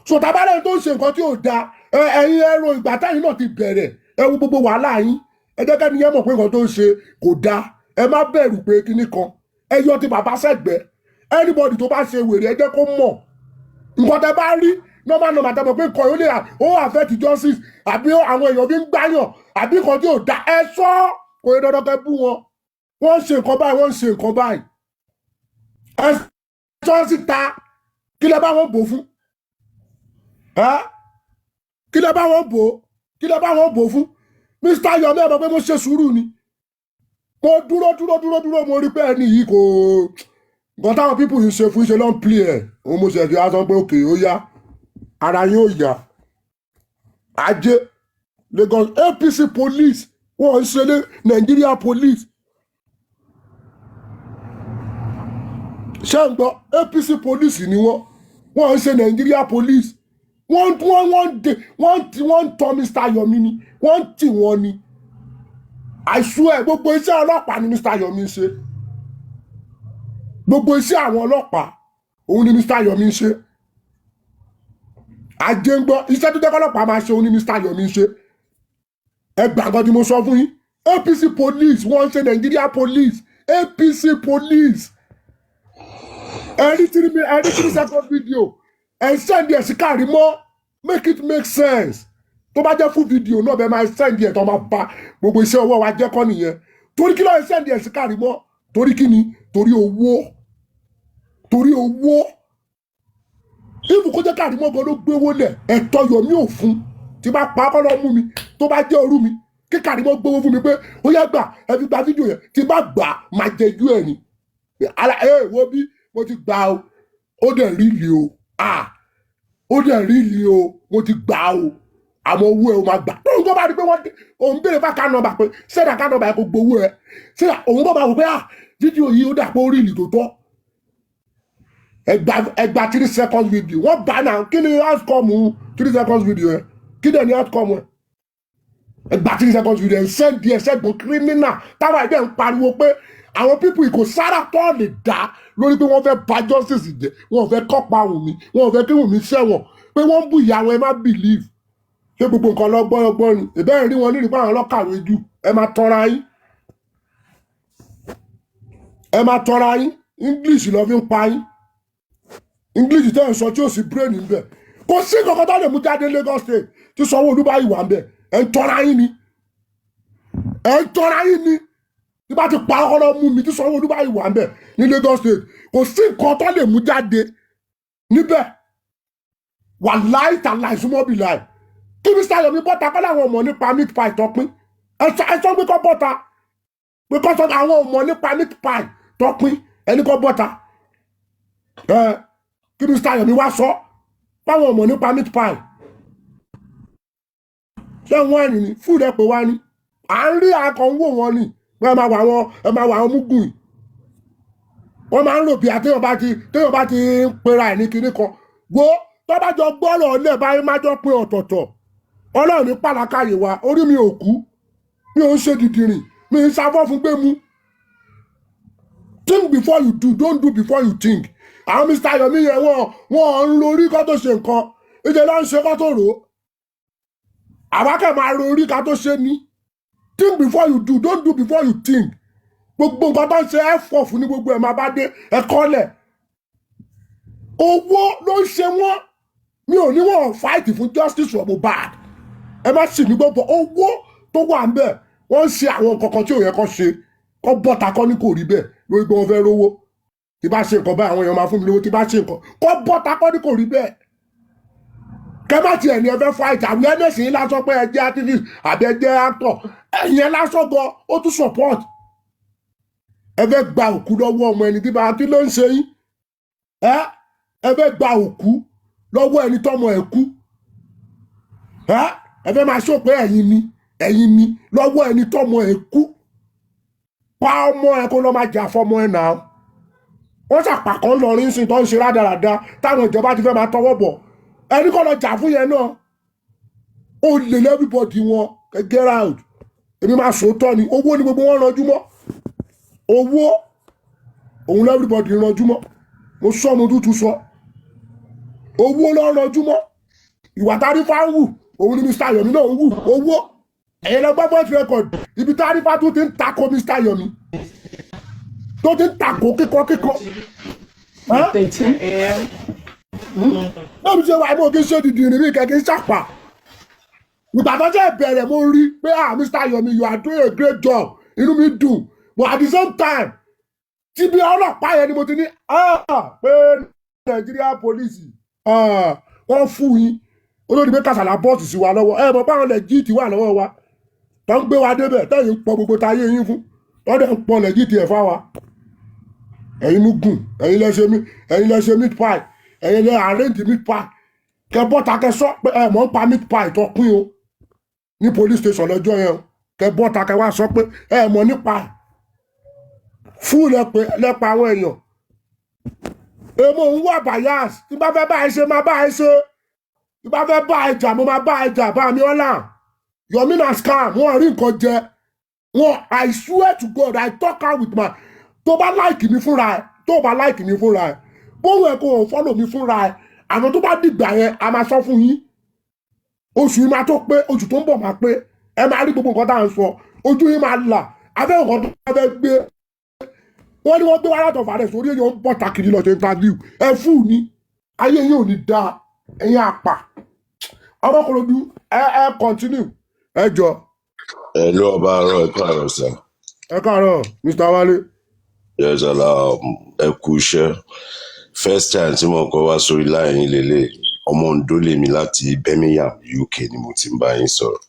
so tá a bá lẹ́yìn tó ń ṣe nǹkan tí ò da ẹ̀yin ẹ̀rọ ìgbà táyìn náà ti bẹ̀rẹ̀ ẹ wo gbogbo wàhálà yín ẹ jẹ́ kẹ́ni yẹn mọ̀ pé nǹkan tó ń ṣe kò da ẹ má bẹ̀rù pé kinní kan ẹ yọ ti bàbá sẹ́gbẹ́ anybody tó bá ṣe wèrè ẹ jẹ́ kó mọ̀ nǹkan tẹ bá rí normal tẹ mọ̀ pé nǹkan yóò lè ó affect justice àbí àwọn èèyàn bí ń gbáyàn àbí nǹkan tí ò da ẹ sọ kò yẹ dandan kẹ bú wọn wọ́n ń ṣe nǹkan báyìí wọ́n ń ṣe nǹkan báyìí ẹ sọ síta kí lẹ bá wọn bò fún kí lẹ bá wọn bò fún Mr. Yomi ẹ mọ̀ pé mo ṣe sùúrù ni mo dúró mo rí pé ẹni yìí kò nǹkan táwọn pípù yìí ṣe fún ṣe ló ń pli ẹ̀ òun mo ṣe fi aṣọ pé òkè ó yá ara yín ò yá ajé Lagos APC police wọ́n ń ṣe ní Nigeria police ṣé ń gbọ́ APC police ni wọ́n ń ṣe Nigeria police wọ́n tọ́ Mr. Yomi ni wọ́n tì wọ́n ni àìsú ẹ̀ gbogbo iṣẹ́ ọlọ́pàá ni Mr. Yomi ń ṣe gbogbo iṣẹ́ àwọn ọlọ́pàá òun ni Mr. Yomi ń ṣe ajé ń gbọ́ iṣẹ́ tó jẹ́ kọ́lọ́pàá máa ṣe òun ni Mr. Yomi ń ṣe ẹgbàá kan tí mo sọ fún yín APC police wọ́n ń ṣe Nigeria police APC police ẹni 3 second video ẹ send ẹ sí Karimo make it make sense tó bá jẹ́ fún fídíò náà bẹ́ẹ̀ máa send ẹ̀ tó máa bá gbogbo iṣẹ́ ọwọ́ wa jẹ́ kọ́ nìyẹn torí kí ló ń send ẹ̀ sí Karimo torí kí ni torí owó ibù kó jẹ́ Karimo gan ló gbé owó lẹ̀ ẹ̀tọ́ Yomi ò fún tí bá pa kọ́ lọ́ mú mi tó bá jẹ́ òru mi kí Karimo gbówó fún mi pé ó yá gbà ẹ fi gba fídíò yẹn tí bá gbà máa jẹjú ẹ̀ ni wo bí mo ti gbà ó dẹ̀ rí li o ó dẹ̀ rí li o mo ti gbà o àmọ́ owó ẹ̀ o máa gbà tóun tó bá rí pé òun béèrè bá ká nọ́mbà pé sẹ́dà ká nọ́mbà ẹ̀ kò gbowó ẹ̀ sẹ́dà òun bọ́ bá wò pé fídíò yìí ó dà pé ó rí li tó tọ́ ẹgbà 3 seconds video wọ́n bá náà kí ni outcome 3 seconds video ẹ̀ kí dẹ̀ ni outcome ẹ̀ ẹgbà 3 seconds video ẹ̀ sẹ́ndì ẹ̀ sẹ́gbọ̀n criminal táwọn ẹgbẹ́ ń pariwo pé àwọn pípù ìkò sára tó lè dá lórí pé wọ́n fẹ́ bà justice jẹ́ wọ́n fẹ́ kọ́pa Wùnmí wọ́n fẹ́ kí Wùnmí ṣẹ̀wọ̀n pé wọ́n ń bù ìyá wọn ẹ má believe ṣé gbogbo nǹkan lọ́gbọ́n ni ìbẹ́ẹ̀ rí wọn nírí pé àwọn ọlọ́kàwé jù ẹ máa tọ́ra yín English lọ fi ń pa yín English tẹ́ ẹ̀ sọ tí ó sì brain ń bẹ̀ kò sí kankan tó lè mú jáde Lagos State tí Sanwó-Olú bá ìwà ń bẹ̀ ẹ̀ ń tọ́ra yín ni tí bá ti pa ọ̀rọ̀ mú mi tí Sanwó-Olú bá ìwà ń bẹ̀ ní Lagos State kò sí nǹkan tó lè mú jáde níbẹ̀ wà láì tà láì súnmọ́ bí láì kí Mr. Yomi bọ́ta kọ́ láwọn ọmọ nípa meat pie tọpin ẹ̀sọ́ pé kọ́ bọ́ta pé kọ́ sọ àwọn ọmọ nípa meat pie tọpin ẹni kọ́ bọ́ta kí Mr. Yomi wá sọ báwọn ọmọ nípa meat pie ṣé wọ́n ẹ̀rìn ni fúdù ẹ̀ pé wá ní à ń rí akọ̀wò wọn ni ẹ máa wà àwọn múgùn yìí wọ́n máa ń rò bí àtẹ́yàn bá ti ń pera ẹ̀ ní kinní kan wo tó bá jọ gbọ́rọ̀ ọ̀lẹ́ báyìí má jọ pé ọ̀tọ̀ọ̀tọ̀ Ọlọ́run ní pàlákàyè wa orí mi ò kú mi ò ń ṣe dìdìrìn mi ń sáfọ́ fún gbé mú think before you do don't do before you think àwọn Mr. Yomi yẹn wọ́n ń rorí ká tó ṣe nǹkan ìjẹ́ ló ń ṣe ká tó rò ó àwa kẹ́ máa rorí ká tó ṣe ní think before you do don't do before you think gbogbo nǹkan tó ń ṣe ẹ̀fọ́ fún ní gbogbo ẹ̀ máa bá dé ẹ̀kọ́ lẹ̀ owó ló ń ṣe wọ́n mi ò ní wọ́n fight fún justice for Mohbad ẹ má sì ní gbogbo owó tó wà ń bẹ̀ wọ́n ń ṣe àwọn nǹkan kan tí ò yẹ kó ṣe kó bọ́ta kọ́ ní kò rí bẹ́ẹ̀ lórí pé wọ́n fẹ́ rówó tí bá ṣe nǹkan báyìí àwọn èèyàn máa fún mi lówó tí bá ṣe nǹkan kó bọ́ta kọ́ ní kò rí bẹ́ẹ̀ kẹ́mà tiẹ̀ ní ẹ fẹ́ fight awareness yín lásán pé ẹ jẹ́ activist àbí ẹ jẹ́ actor ẹ̀yìn ẹ lásán gan ó tún support ẹ fẹ́ gba òkú lọ́wọ́ ọmọ ẹni tí bá kí ló ń ṣe yín ẹ fẹ́ gba òkú lọ́wọ́ ẹni tọ́mọ ẹ̀ kú ẹ fẹ́ máa sọ pé ẹ̀yin ni lọ́wọ́ ẹni tọ́mọ ẹ̀ kú pa ọmọ ẹ kó lọ́ máa jà fọmọ ẹ náà wọ́n ṣàpàkọ́ ńlọrin sí tó ń ṣe rádaràda táwọn ìjọba ti fẹ́ máa tọwọ́ bọ̀ ẹni kọ́ lọ jà fún yẹn náà ó lè lẹ́bíbọ̀dì wọn get out èmi máa sòótọ́ ni owó ni gbogbo wọn ranjú mọ́ owó òun lẹ́bíbọ̀dì ranjú mọ́ mo sọ mo tútù sọ owó lọ́ ranjú mọ́ ìwà tárífà ń wù òun ni Mr. Yomi náà ń wù owó ẹ̀yẹn lọ gbọ́ voice record ibi tárífà tó ti ń takò Mr. Yomi tó ti ń takò kíkọ́ náà mi ṣe wà ní òkè ṣe dìdì ìrìn mi kẹ̀kẹ́ ṣàpà ìgbà tó jẹ́ ìbẹ̀rẹ̀ mo rí pé Mr. Yomi you are doing a great job inú mi dùn but at the same time tí bí ọlọ́pàá yẹn ni mo ti ní pé Nigeria police wọ́n fún yín olórí pé kàṣàlà bọ́ọ̀sì sí wa lọ́wọ́ mọ̀ báwọn lẹ̀ jí ti wà lọ́wọ́ wa tó ń gbé wa débẹ̀ tẹ́yìn pọ̀ gbogbo táyé yín fún wọ́n dẹ̀ ń pọ̀ lẹ́jì tiẹ̀ fáwa ẹ̀yin mú gùn ẹ̀yin lẹ ṣe meat pie ẹ̀yin lẹ arrange meat pie kẹ bọ́ta kẹ sọ pé ẹ̀ mọ̀ ń pa meat pie tó pín o ní police station lọ́jọ́ yẹn kẹ bọ́ta kẹ wá sọ pé ẹ̀ mọ̀ nípa fún lẹ́pa àwọn èèyàn èmo ń wà bias tí bá fẹ́ bá ẹ ṣe máa bá ẹ ṣe tí bá fẹ́ bá ẹ jà mo máa bá ẹ jà bá mi ọ̀la Yomi na scam wọn rí nǹkan jẹ wọn I swear to God I talk out with my tó bá like mi fúnra ẹ tó bá like mi fúnra ẹ bóun ẹ kò follow mi fúnra ẹ àmọ́ tó bá dìgbà yẹn a máa sọ fún yín oṣù yìí máa tó pé oṣù tó ń bọ̀ máa pé ẹ máa rí gbogbo nǹkan tá à ń sọ ojú yìí máa là abẹ́ nǹkan tó bá fẹ́ gbé wọ́n ní wọ́n gbé wàhálà tó fàárẹ̀ sórí èèyàn ń bọ̀ takiri lọ ṣe interview ẹ fún ni ayé yìí ò ní da ẹ̀yin àpà ọmọkùnrin ẹ continue ẹ jọ. ẹ ló ọba àárọ̀ ẹ káàárọ̀ sá. ẹ káàárọ̀ Mr. Wale. yes ala ẹ kú iṣẹ́ first time tí mo kọ́ wá sórí láàyè lélẹ̀ ọmọ Oǹdó lèmi láti Birmingham UK ni mo ti ń bá yín sọ̀rọ̀.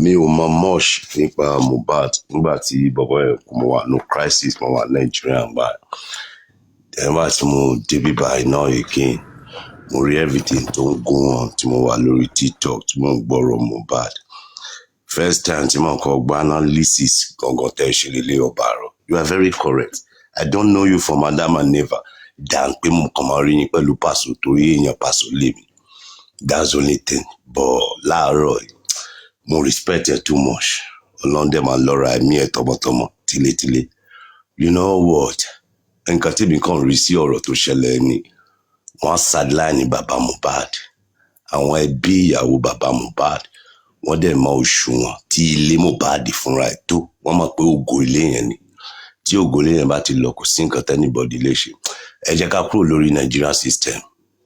Mi ò mọ much nípa Mohbad nígbà tí bọ̀bọ̀ yẹn kú mo wà no crisis mo wà Nigeria báyìí ẹ̀rọ tí mo débi báyìí náà again mo rí everything tó ń go on tí mo wà lórí TikTok tí mo ń gbọ́rọ̀ Mohbad first time tí mo kọ́ gba analysis gangan tẹ́ ṣe lélẹ̀ ọba àrọ̀ you are very correct I don't know you from Adam and Eva dan pé mo kàn máa rí yín pẹ̀lú pàṣọ torí èèyàn pàṣọ lèmi that's the only thing but láàárọ̀ mo respect ẹ too much ọlọ́dẹ máa lọ́ra ẹ̀mí ẹ̀ tọmọtọmọ tílétílé you know what nǹkan tí mi kàn rí sí ọ̀rọ̀ tó ṣẹlẹ̀ ni wọ́n sideline bàbá Mohbad àwọn ẹbí ìyàwó bàbá Mohbad wọ́n dẹ̀ mọ òṣùwọ̀n tí ilé Mohbad fúnra ẹ̀ tó wọ́n mọ̀ pé ògo ilé yẹn ni tí ògo ilé yẹn bá ti lọ kò sí nǹkan tẹ́nibọ̀dì lè ṣe ẹ jẹ́ ká kúrò lórí Nigerian system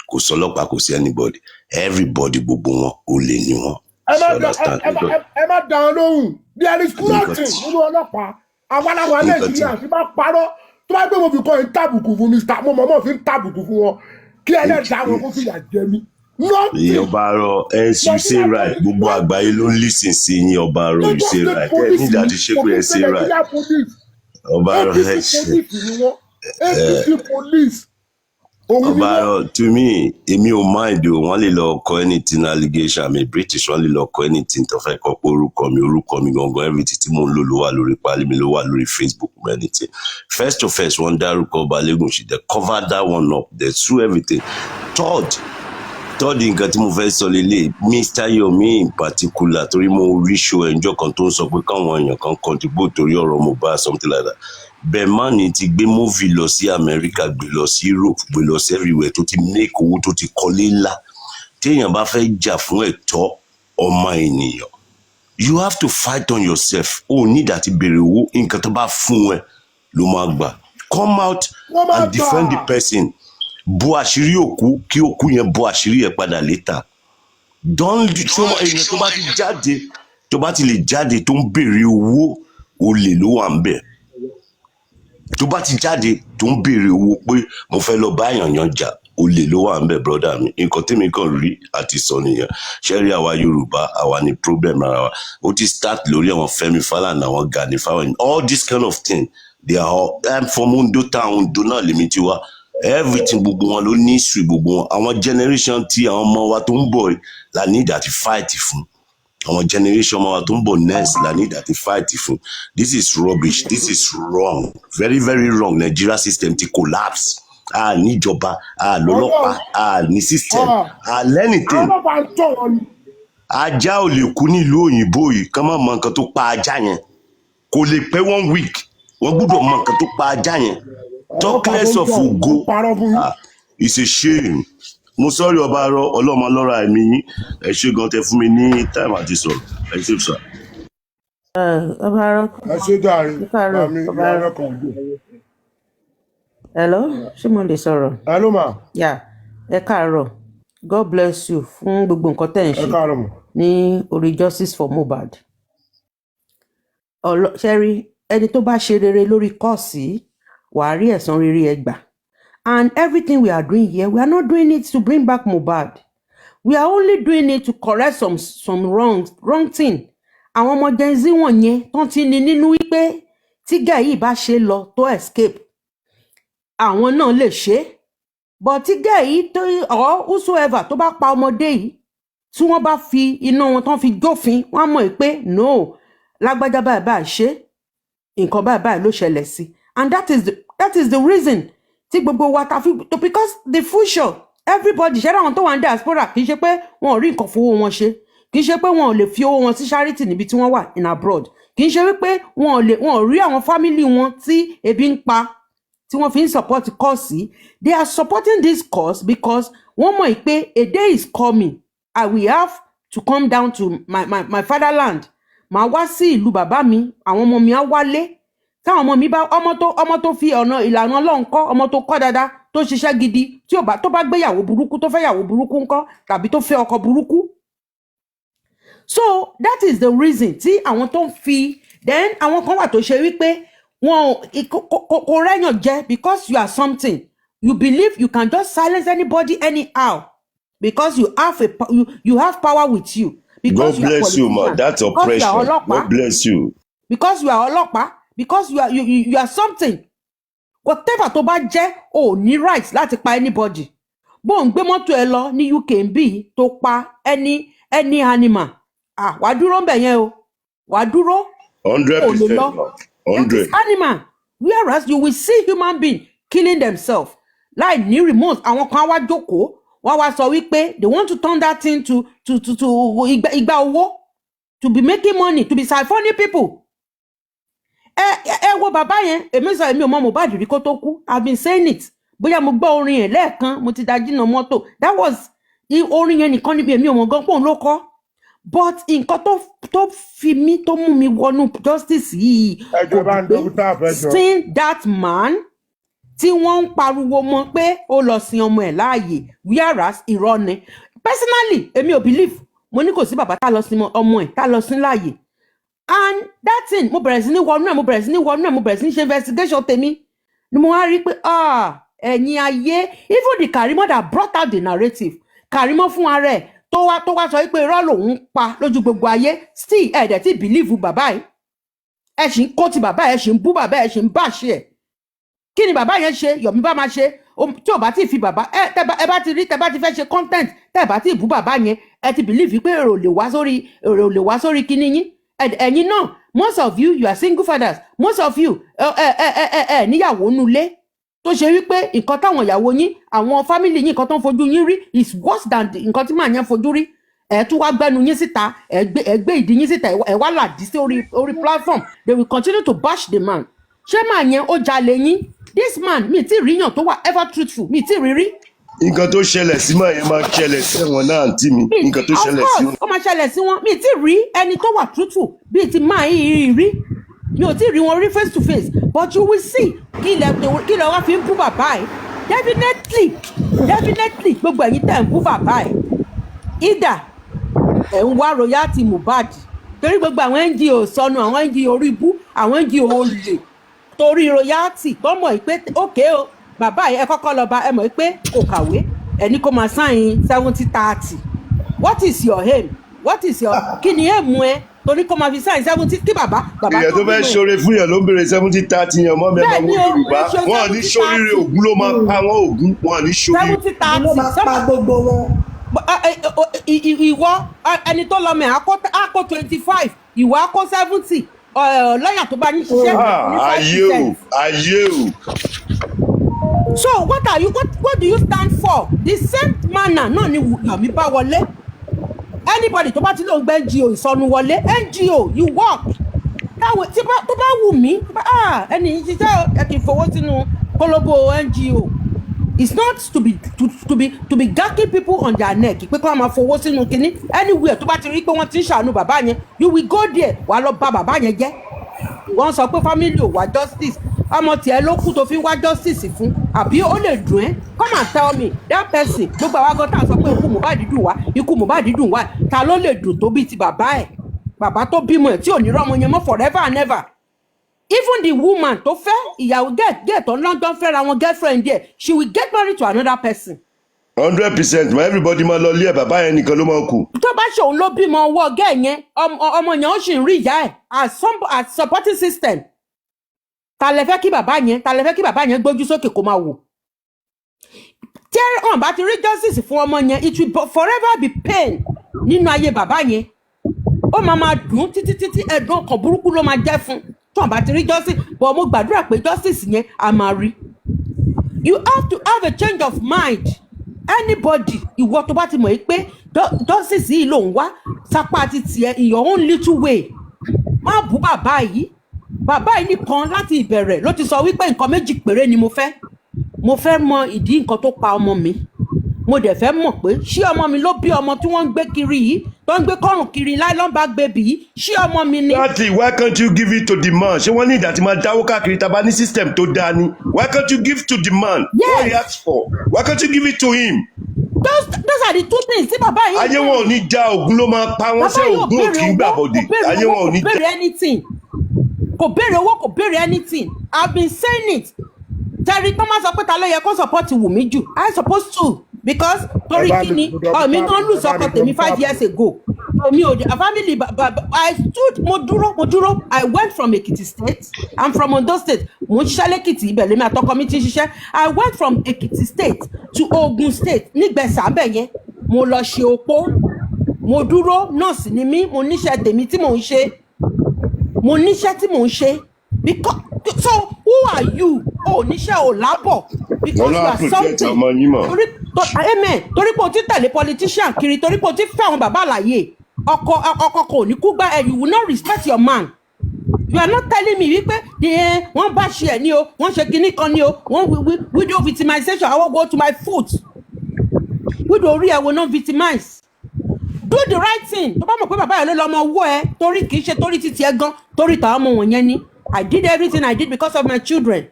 kò sọlọ́pàá kò sí anybody everybody gbogbo wọn olè ni wọn. ẹ má dá ọ lóhùn there is nothing nínú ọlọ́pàá àwọn aláwọ̀ Nàìjíríà ti bá parọ́ tó bá gbé mo fi kọ́ ẹ̀ ń tàbùkù fún Mr. mo mọ̀ fi ń tàbùkù fún wọn kí ẹlẹ́dàá wọn kó fìyà jẹ mí. ọba àrọ you say right gbogbo àgbáyé ló ń listen sí yín ọba àrọ you say right ẹ ní ìdájí ṣe pé ẹ say right ọba àrọ ẹ ṣe ọba àrọ to me èmi ò mind o wọ́n lè lọ kọ anything allegation àmì British wọ́n lè lọ kọ anything tó fẹ́ kọ pé orúkọ mi gangan everything tí mò ń lò ló wà lórí pálí mi ló wà lórí Facebook anything first to first wọ́n dárúkọ ọba Lẹ́gùnṣì they cover that one up they sue everything third nǹkan tí mo fẹ́ sọ lélẹ̀ Mr. Yomi in particular torí mo rí show ẹ̀njọ́ kan tó ń sọ pé káwọn èèyàn kan contribute torí ọ̀rọ̀ Mohbad something like that bẹ́ẹ̀mánì ti gbé movie lọ sí America gbé lọ sí Europe gbé lọ sí everywhere tó ti make owó tó ti kọ́lé ńlá téèyàn bá fẹ́ jà fún ẹ̀tọ́ ọmọ ènìyàn you have to fight on yourself o ní ìdá ti béèrè owó nǹkan tó bá fún ẹ ló máa gbà come out and defend the person bò àṣírí òkú kí òkú yẹn bò àṣírí ẹ padà létà don ṣọwọ èèyàn tó bá ti lè jáde tó ń béèrè owó olè ló wà ń bẹ̀ tó bá ti jáde tó ń béèrè owó pé mo fẹ́ lọ bá èèyàn jà olè ló wà ń bẹ̀ brother mi nǹkan tèmi kàn rí àti sọ nìyẹn ṣẹ́rí àwa Yorùbá àwa ní problem ara wa ó ti start lórí àwọn Fẹ́mi Fálànà àwọn Gani Fáwẹ́hìnmí all this kind of thing they are all I'm from Ondo town Ondo náà lèmi ti wá everything gbogbo wọn ló ní history gbogbo wọn àwọn generation tí àwọn ọmọ wa tó ń bọ̀ la need àti fight fún àwọn generation ọmọ wa tó ń bọ̀ next la need àti fight fún this is rubbish this is wrong very very wrong Nigeria system ti collapse níjọba lọ́lọ́pàá ní system anything ajá ò lè kú nílùú òyìnbó yìí kán má mọ nǹkan tó pa ajá yẹn kò lè pẹ́ 1 week wọ́n gbọ́dọ̀ mọ nǹkan tó pa ajá yẹn talk less of ogo it's a shame mo sọrí ọba àrọ ọlọ́mọ lọ́ra ẹ̀mí yín ẹ ṣé gan tẹ fún mi ní time àti sọ̀rọ̀ ẹ ṣé sọ. ọba àrọ ẹ ṣé jàre mami ọba àrọ kan gbé. hello ṣé mo lè sọ̀rọ̀. hello ma. ẹ káàárọ̀ God bless you fún gbogbo nǹkan tẹ̀ ń ṣe ní orí justice for Mohbad. ṣẹ́rí ẹni tó bá ṣe rere lórí kọ́ọ̀sì wàá rí ẹ̀san rere ẹ gbà. And everything we are doing here, we are not doing it to bring back Mohbad. We are only doing it to correct some wrong thing. àwọn ọmọ Gen Z wọ̀nyẹn tán ti ní nínú wípé tí gẹ̀ yìí bá ṣe lọ tó escape àwọn náà lè ṣe but tí gẹ̀ yìí tó or whosoever tó bá pa ọmọdé yìí tí wọ́n bá fi iná wọn tán fi jófin wọ́n á mọ̀ pé no lágbájá báyìí báyìí ṣe nǹkan báyìí báyìí ló ṣẹlẹ̀ sí and that is the reason tí gbogbo wa ta fi because the future everybody ṣẹ́ra àwọn tó wà ní diaspora kì í ṣe pé wọn ò rí nǹkan fowó wọn ṣe kì í ṣe pé wọn ò lè fi owó wọn sí charity níbi tí wọ́n wà in abroad kì í ṣe wípé wọn ò rí àwọn family wọn tí ebi ń pa tí wọ́n fi ń support cause they are supporting this cause because wọ́n mọ̀ pé a day is coming I will have to come down to my fatherland màá wá sí ìlú bàbá mi àwọn ọmọ mi á wálé táwọn ọmọ mi bá ọmọ tó fi ọ̀nà ìlànà Ọlọ́run kọ́ ọmọ tó kọ́ dáadáa tó ṣiṣẹ́ gidi tí tó bá gbéyàwó burúkú tó fẹ́ yàwó burúkú ńkọ́ tàbí tó fẹ́ ọkọ burúkú. So that is the reason tí àwọn tó ń fi then àwọn kan wà tó ṣe wípé wọn kò rẹ́yàn jẹ because you are something you believe you can just silence anybody anyhow because you have power with you. God bless you, ma. That's oppression. God bless you. Because you are ọlọ́pàá because you are something whatever tó bá jẹ́ o ní right láti pa anybody bó ń gbé mọ́tò ẹ lọ ní UK ń bí tó pa any animal wàá dúró ń bẹ̀ yẹn o wàá dúró 100%. 100 animal whereas you will see human being killing themselves láì ní remote àwọn kan wá jókòó wọ́n wá sọ wípé they want to turn that thing to igba owó to be making money to be siphoning people. Wo bàbá yẹn èmi ò mọ Mohbad rí kó tó kú I've been saying it bóyá mo gbọ́ orin yẹn lẹ́ẹ̀kan mo ti dájú náà mọ́tò that was orin yẹn nìkan níbi èmi ò mọ̀ gan pòun ló kọ́ but nǹkan tó fi mí tó mú mi wọnú justice yìí seeing that man tí wọ́n ń pariwo mọ́ pé ó lọ sin ọmọ ẹ̀ láàyè whereas irọ́ ni personally èmi ò believe mo ní kò sí bàbá tá lọ sin ọmọ ẹ̀ tá lọ sin láàyè and that thing mo bẹ̀rẹ̀ sí ní wọnú ẹ̀ mo bẹ̀rẹ̀ sí ní ṣe investigation tèmi ni mo wá rí pé ẹ̀yin ayé even the Karimo that brought out the narrative Karimo fún ara ẹ̀ tó wá sọ pé irọ́ lòun pa lójú gbogbo ayé still ẹ̀dẹ̀ tí believe bàbá ẹ̀ ẹ̀ ṣì ń kó ti bàbá ẹ̀ ṣì ń bú bàbá ẹ̀ ṣì ń bàṣẹ ẹ̀ kí ni bàbá yẹn ṣe Yomi bá máa ṣe tí ò bá ti fi bàbá ẹ bá ti rí tẹ bá ti fẹ́ ṣe content tẹ bá ti bú bàbá yẹn ẹ ti believe pé èrò lè wá sórí kíní yín ẹ̀yin náà most of you are single fathers most of you níyàwó nulẹ̀ tó ṣe wípé nǹkan táwọn ìyàwó yín àwọn family yín nǹkan tó ń fojú yín rí is worse than nǹkan tí màá yẹn fojú rí ẹ tún wá gbẹnu yín síta ẹ gbé ìdí yín síta ẹ wá làdí sí orí platform they will continue to bash the man ṣé màá yẹn ó jalè yín this man mi ti ríyàn tó wà ever truthful mi ti rí. nǹkan tó ṣẹlẹ̀ sí máa yẹn máa ṣẹlẹ̀ sí wọn náà àǹtí mi nǹkan tó ṣẹlẹ̀ sí wọn. ó máa ṣẹlẹ̀ sí wọn mi ti rí ẹni tó wà truthful bíi ti máa yìí rí mi ò tí rí wọn rí face to face but you will see kí ilẹ̀ wá fi ń bú bàbá ẹ̀ definitely gbogbo ẹ̀yin tẹ̀ ń bú bàbá ẹ̀ ida ẹ̀ ń wá royalty Mohbad torí gbogbo àwọn NGO sọnù àwọn NGO orí bú àwọn NGO olè torí royalty tó mọ̀ pé okay o bàbá ẹ kọ́kọ́ lọ bá ẹ mọ̀ pé kò kàwé ẹni kó máa sáyìn 70-30 what is your aim kí ni aim ẹ torí kó máa fi sáyìn 70 kí bàbá ìyẹn tó fẹ́ ṣoore fún yẹn ló ń béèrè 70-30 yẹn mọ́ mẹ́ta wọ́n Yorùbá wọn ò ní ṣoríire Ògún ló máa pa wọn Ògún wọn ò ní ṣoríire 70-30 ló máa pa gbogbo wọn. ìwọ ẹni tó lọ mẹ́ àkó 25 ìwọ àkó 70 lọ́yà tó bá yín ṣiṣẹ́ ayé o. So what do you stand for? The same manner náà ni Yomi bá wọlé anybody tó bá ti lóun gbé NGO ìsọnù wọlé NGO you work táwọn tó bá wù mí ẹni yìí ṣiṣẹ́ ẹ kì í fowó sínú kólóbó NGO it's not to be gacking people on their neck pé kí wọ́n máa fowó sínú kinní anywhere tó bá ti rí pé wọ́n ti ń ṣàánú bàbá yẹn you will go there wàá lọ bà bàbá yẹn jẹ́ wọ́n sọ pé family ò wá justice ọmọ tiẹ̀ ló kú tó fi ń wá justice fún àbí ó lè dùn ẹ́ come and tell me that person gbogbo àwọn agan tá a sọ pé ikú Mohbad dùn wá ta ló lè dùn tó bí ti bàbá ẹ̀ bàbá tó bímọ ẹ̀ tí ò ní rọ́mọ yẹn mọ́ forever and ever even the woman tó fẹ́ ìyàwó get tó lọ́jọ́ fẹ́ra wọn girlfriend there she will get married to another person 100% ma everybody máa lọ lé ẹ̀ bàbá yẹn nìkan ló máa kù. tó bá ṣòun ló bímọ ọwọ́ ọgá ẹ̀ yẹn ọmọ yẹn ó sì ń rí ìyá ẹ̀ as supporting system. ta lẹ fẹ́ kí bàbá yẹn gbójú sókè kó máa wò. tí wọn bá ti rí justice fún ọmọ yẹn it will forever be pain nínú ayé bàbá yẹn. ó máa dùn títí ẹ̀dùn ọkàn burúkú ló máa jẹ́ fún tí wọn bá ti rí justice bọ̀ mo gbàdúrà pé justice yẹn a máa rí. you have to have a change of mind. Anybody ìwọ tó bá ti mọ̀ pé justice yìí ló ń wá sápá ti tiẹ̀ in your own little way. má bú bàbá yìí nìkan láti ìbẹ̀rẹ̀ ló ti sọ wípé nǹkan méjì péré ni mo fẹ́ mọ ìdí nǹkan tó pa ọmọ mi. mo dẹ̀ fẹ́ mọ̀ pé ṣé ọmọ mi ló bí ọmọ tí wọ́n ń gbé kiri yìí tó ń gbé kọ́rùn kiri nylon bag baby yìí ṣé ọmọ mi ni. Daddy, why can't you give it to the man? ṣé wọ́n ní ìdá tí máa dáwó káàkiri tá a bá ní system tó dáa ni? Why can't you give to the man? Yes. What he asked for? Why can't you give it to him? Those are the two things tí bàbá yìí. ayé wọn ò ní já ogun ló máa pa wọ́n sẹ́ ogun ò kì í gbà bọ̀dé ayé wọn ò ní já. kò béèrè anything kò béèrè owó kò béèrè anything I've been saying it. Terry Thomas sọ pé ta ló yẹ kó support Wùmí jù I supposed to because torí kíni mi kan lù sọkọ tèmi 5 years ago mi ò family I stood mo dúró I went from Ekiti state I'm from Ondo state mo ń ṣiṣẹ́ lẹ́kìtì ibẹ̀ lèmi àtọkọ mi ti ṣiṣẹ́ I went from Ekiti state to Ogun state nígbẹ̀sà bẹ̀ yẹn mo lọ ṣe opó mo dúró nọ́ọ̀sì ni mí mo níṣẹ́ tèmi tí mò ń ṣe because so who are you oníṣẹ́ ò lábọ̀ because you are something amen torí pé o ti tẹ̀lé politician kiri torí pé o ti fẹ́ àwọn bàbá àlàyé ọkọ kò ní kú gbá you will not respect your man. You are not telling me wípé wọ́n bá ṣe ẹ̀ ní o wọ́n ṣe kinní kan ní o wọ́n widow victimization I wan go to my foot widow orí ẹ̀ wo no victimize do the right thing tó bá mọ̀ pé bàbá yẹn ló lọ́mọ owó ẹ torí kì í ṣe torí títí ẹ gan torí tàwọn ọmọ wọ̀nyẹn ni I did everything I did because of my children.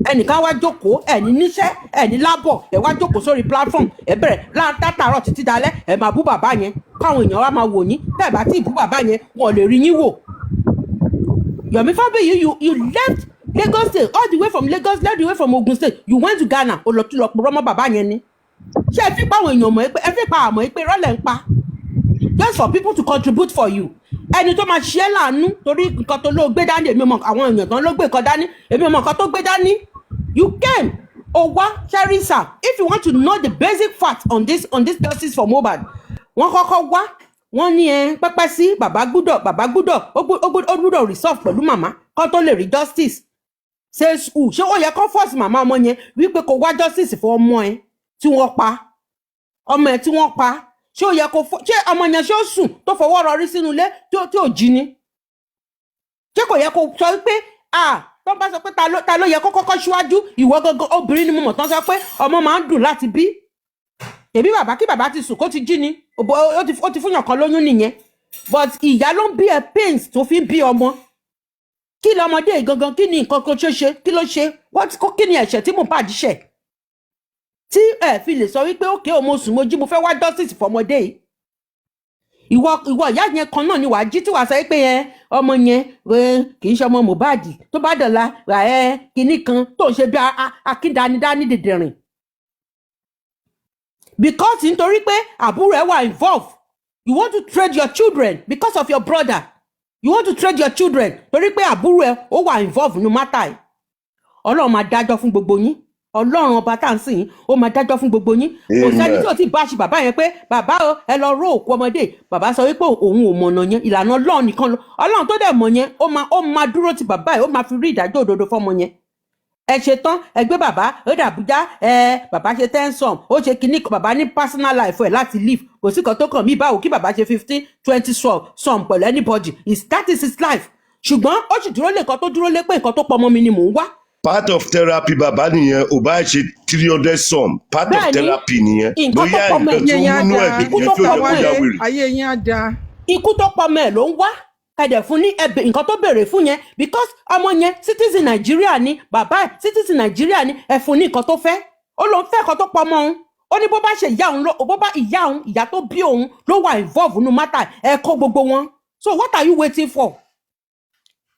Ẹnìkan wá jókòó ẹni níṣẹ́ ẹni lábọ̀ ẹ wá jókòó sórí platform ẹ bẹ̀rẹ̀ látàárọ̀ títí dalẹ́ ẹ máa bú bàbá yẹn káwọn èèyàn wá máa wò yín bẹ́ẹ̀ bá tí ì bú bàbá yẹn wọn ò lè rí yín wò. Yomi Fabiyi you left Lagos state all the way from Lagos all the way from Ogun state you went to Ghana olùtúlọpọ̀ rọ́mọ bàbá yẹn ni. Ṣé ẹ fi pa àwọn èèyàn mọ̀ pé ẹ fi pa àmọ́ pé rọ́lẹ̀ ń pa just for people to contribute for you. Ẹni tó máa ṣiṣẹ́ láàánú torí nǹkan tó ló gbé dání èmi mọ̀ àwọn èèyàn tán ló gbé nǹkan dání èmi mọ̀ nǹkan tó gbé dání. You came Owa Charissa if you want to know the basic fact on this justice for Mohbad wọ́n kọ́kọ́ wá wọ́n ní pẹ́pẹ́ sí bàbá gbúdọ̀ ó gbúdọ̀ resolve pẹ̀lú màmá kó tó lè rí justice says who ṣé ó yẹ kó force màmá ọmọ yẹn wípé kó wá justice fún ọmọ ẹ tí wọ́n pa ọmọ ẹ tí wọ́n pa ṣé ó yẹ kó ṣé ọmọ yẹn ṣé ó sùn tó fọwọ́ rọrí sínú ilé tí ò jí ni ṣé kò yẹ kó sọ pé tó bá sọ pé ta ló yẹ kó kọ́kọ́ ṣíwájú ìwọ gangan obìnrin ni mo mọ̀ tán sọ pé ọmọ máa ń dùn láti bí èmi kí bàbá ti sùn kó ti jí ni ó ti fúnyàn kan lóyún nìyẹn but ìyá ló ń bí ẹ pains tó fi ń bí ọmọ kí lọmọdé gangan kí ni nǹkan kan ṣe kí ló ṣe kí ni ẹ̀ṣẹ̀ tí Mohbad ṣẹ̀ tí ẹ fi lè sọ wípé òkè ọmọ sùn mo jí mo fẹ́ wá justice fọmọdé yìí ìwọ ìyá yẹn kan náà ni wàá jí tí wàá sọ pé ọmọ yẹn kì í ṣe ọmọ Mohbad tó bá dọ̀la kinní kan tó ń ṣe bí akíndánidání dìdìrìn because nítorí pé àbúrò ẹ wà involved you want to trade your children because of your brother you want to trade your children torí pé àbúrò ẹ ó wà involved nínú mátà ẹ Ọlọ́run máa dájọ́ fún gbogbo yín Ọlọ́run ọba tá à ń sìn yín ó máa dájọ́ fún gbogbo yín kò sẹ́ni tí ò ti bá ṣe bàbá yẹn pé bàbá o ẹ lọ ró òkú ọmọdé bàbá sọ wípé òun ò mọ̀nà yẹn ìlànà Ọlọ́run nìkan lọ Ọlọ́run tó dẹ̀ mọ̀ yẹn ó máa dúró ti bàbá yẹn ó máa fi rí ìdájọ́ òdodo fọ́mọ yẹn ẹ ṣe tán ẹ gbé bàbá ó dàbújá bàbá ṣe 10 sum ó ṣe kinní kan bàbá ní personal life ẹ láti live kò sí kan tó kàn mí báwo kí bàbá ṣe 15-20 sum pẹ̀lú anybody that is his life ṣùgbọ́n ó sì dúró lé nǹkan tó dúró lé pé nǹkan tó pọ̀ mọ́ mi ni mò ń wá. Part of therapy bàbá nìyẹn ò bá ṣe 300 sum part of therapy nìyẹn bóyá nǹkan tó múnú ẹ̀ gbẹ̀gbẹ̀ tó yẹ kó yà wèrè. ayé yín á da. ikú tó pọ̀ mọ́ ẹ̀ ló ń wá kẹ̀dẹ̀ fún ní ẹbẹ̀ nǹkan tó béèrè fún yẹn because ọmọ yẹn citizen Nàìjíríà ni bàbá ẹ̀ citizen Nàìjíríà ni ẹ fún ní nǹkan tó fẹ́ ó ló ń fẹ́ nǹkan tó pọ̀ mọ́ òun ó ní bó bá ṣe ìyá òun bó bá ìyá òun ìyá tó bí òun ló wà involve nínú mátà ẹ kó gbogbo wọn so what are you waiting for.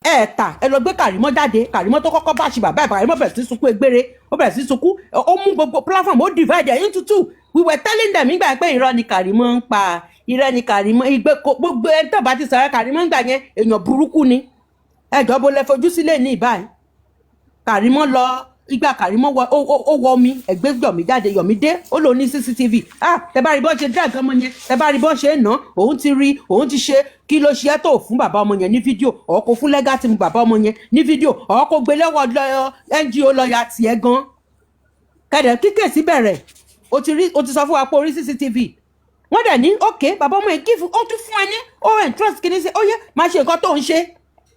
ẹ̀ẹ̀ta ẹ lọ gbé Kàrímọ́ jáde, Kàrímọ́ tó kọ́kọ́ bá ṣe bàbá ẹ̀, Kàrímọ́ bẹ̀rẹ̀ sí sunkún egbére, ó bẹ̀rẹ̀ sí sunkún, ó mú gbogbo platform, ó divide it into two. We were telling them nígbà pé irọ́ ni Kàrímọ́ ń pa, irọ́ ni Kàrímọ́, gbogbo ẹni tó bá ti sọ̀rọ̀ Kàrímọ́ ń gbà yẹn èèyàn burúkú ni. Ẹjọ́ bó lẹ fojú sílẹ̀ ní ìbáyìí. Kàrímọ́ lọ, ìgbà Kàrímọ́ ó wọ omi, ẹgbẹ́ Yomi jáde, Yomi dé, ó lò ní CCTV. Tẹ bá rí bọ́n ṣe drag ọmọ yẹn, tẹ bá rí bọ́n ṣe ná, òun ti rí, òun ti ṣe, kí ló ṣe é tó fún bàbá ọmọ yẹn ní fídíò, ọ̀ kò fún legal team bàbá ọmọ yẹn ní fídíò, ọ̀ kò gbé lọ́wọ́ NGO lọ́ọ̀yà tiẹ̀ gan. Kẹ̀dẹ̀ kíkèsí bẹ̀rẹ̀, o ti sọ fún wa pé orí CCTV. Wọ́n dẹ̀ ní okay bàbá ọmọ yẹn give, ó tún fún ẹ ní trust kìíní sí, ó yẹ máa ṣe nǹkan tó ń ṣe.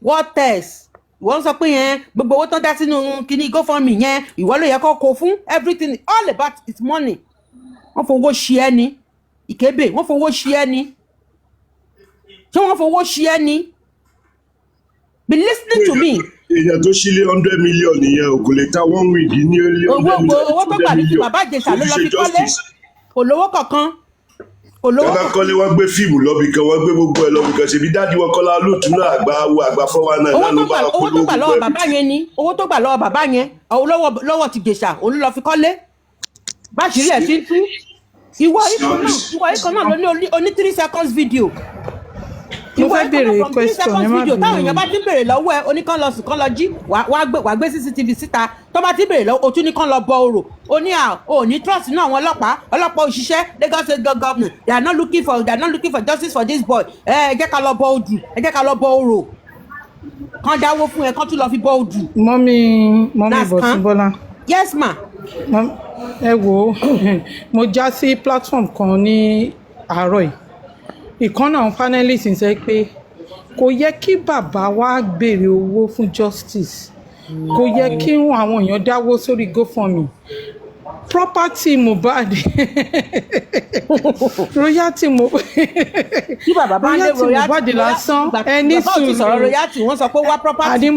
What else? Wọ́n sọ pé yẹn gbogbo owó tán dá sínú kíní GoFundMe yẹn ìwọ ló yẹ kó kó fún, everything all about its money. Wọ́n fowó ṣe ẹ́ ní ìkébè, wọ́n fowó ṣe ẹ́ ní. Ṣé wọ́n fowó ṣe ẹ́ ní? Be listening to me. Èèyàn tó ṣílé 100 million nìyẹn ò kò lè ta 1 week ní owó tó gbà ní ti bàbá Ìjẹ̀ṣà ló lọ fi kọ́lé, kò lówó kankan. Tọ́lá kọ́lé wọ́n gbé fíìmù lọ́bì kan, wọ́n gbé gbogbo ẹ̀ lọ́bì kan, ṣèbí dáàdi wọn Kọ́lá Olóòtú náà àgbà fọwọ́ náà ló bá wọn owó tó gbà lọ́wọ́ bàbá yẹn ni, owó tó gbà lọ́wọ́ bàbá yẹn, lọ́wọ́ ti Ìjẹ̀ṣà òun ló lọ fi kọ́lé. Báṣìírí ẹ̀ ti ń tú. Ìwọ ikọ̀ náà ló ní oní 3 seconds video. Mo fẹ́ béèrè question ẹ má bínú. Táwọn èèyàn bá ti béèrè lọ́wọ́ ẹ, oníkan lọ sùn kan lọ jí, wàá gbé CCTV síta. Tó bá ti béèrè lọ́wọ́, o tún ní kan lọ bọ orò. O ní ò ní trust nínú àwọn ọlọ́pàá òṣìṣẹ́ Lagos State government. They are not looking for justice for this boy. Ẹ jẹ́ ká lọ bọ odù, ẹ jẹ́ ká lọ bọ orò. Kan dáwó fún ẹ, kan tún lọ fi bọ odù. Mọ́mí Bọ̀túnbọ́lá. Yes ma. Ẹ wo mo já sí platform kan ní àárọ̀ yìí. Ìkan náà panelist ń sọ pé kò yẹ kí bàbá wa béèrè owó fún justice, kò yẹ kí àwọn èèyàn dáwó sórí GoFundMe. Property Mohbad royalty tí bàbá bá ń lé royalty lásán ẹni sùúrù royalty wọ́n sọ pé wá property. àdí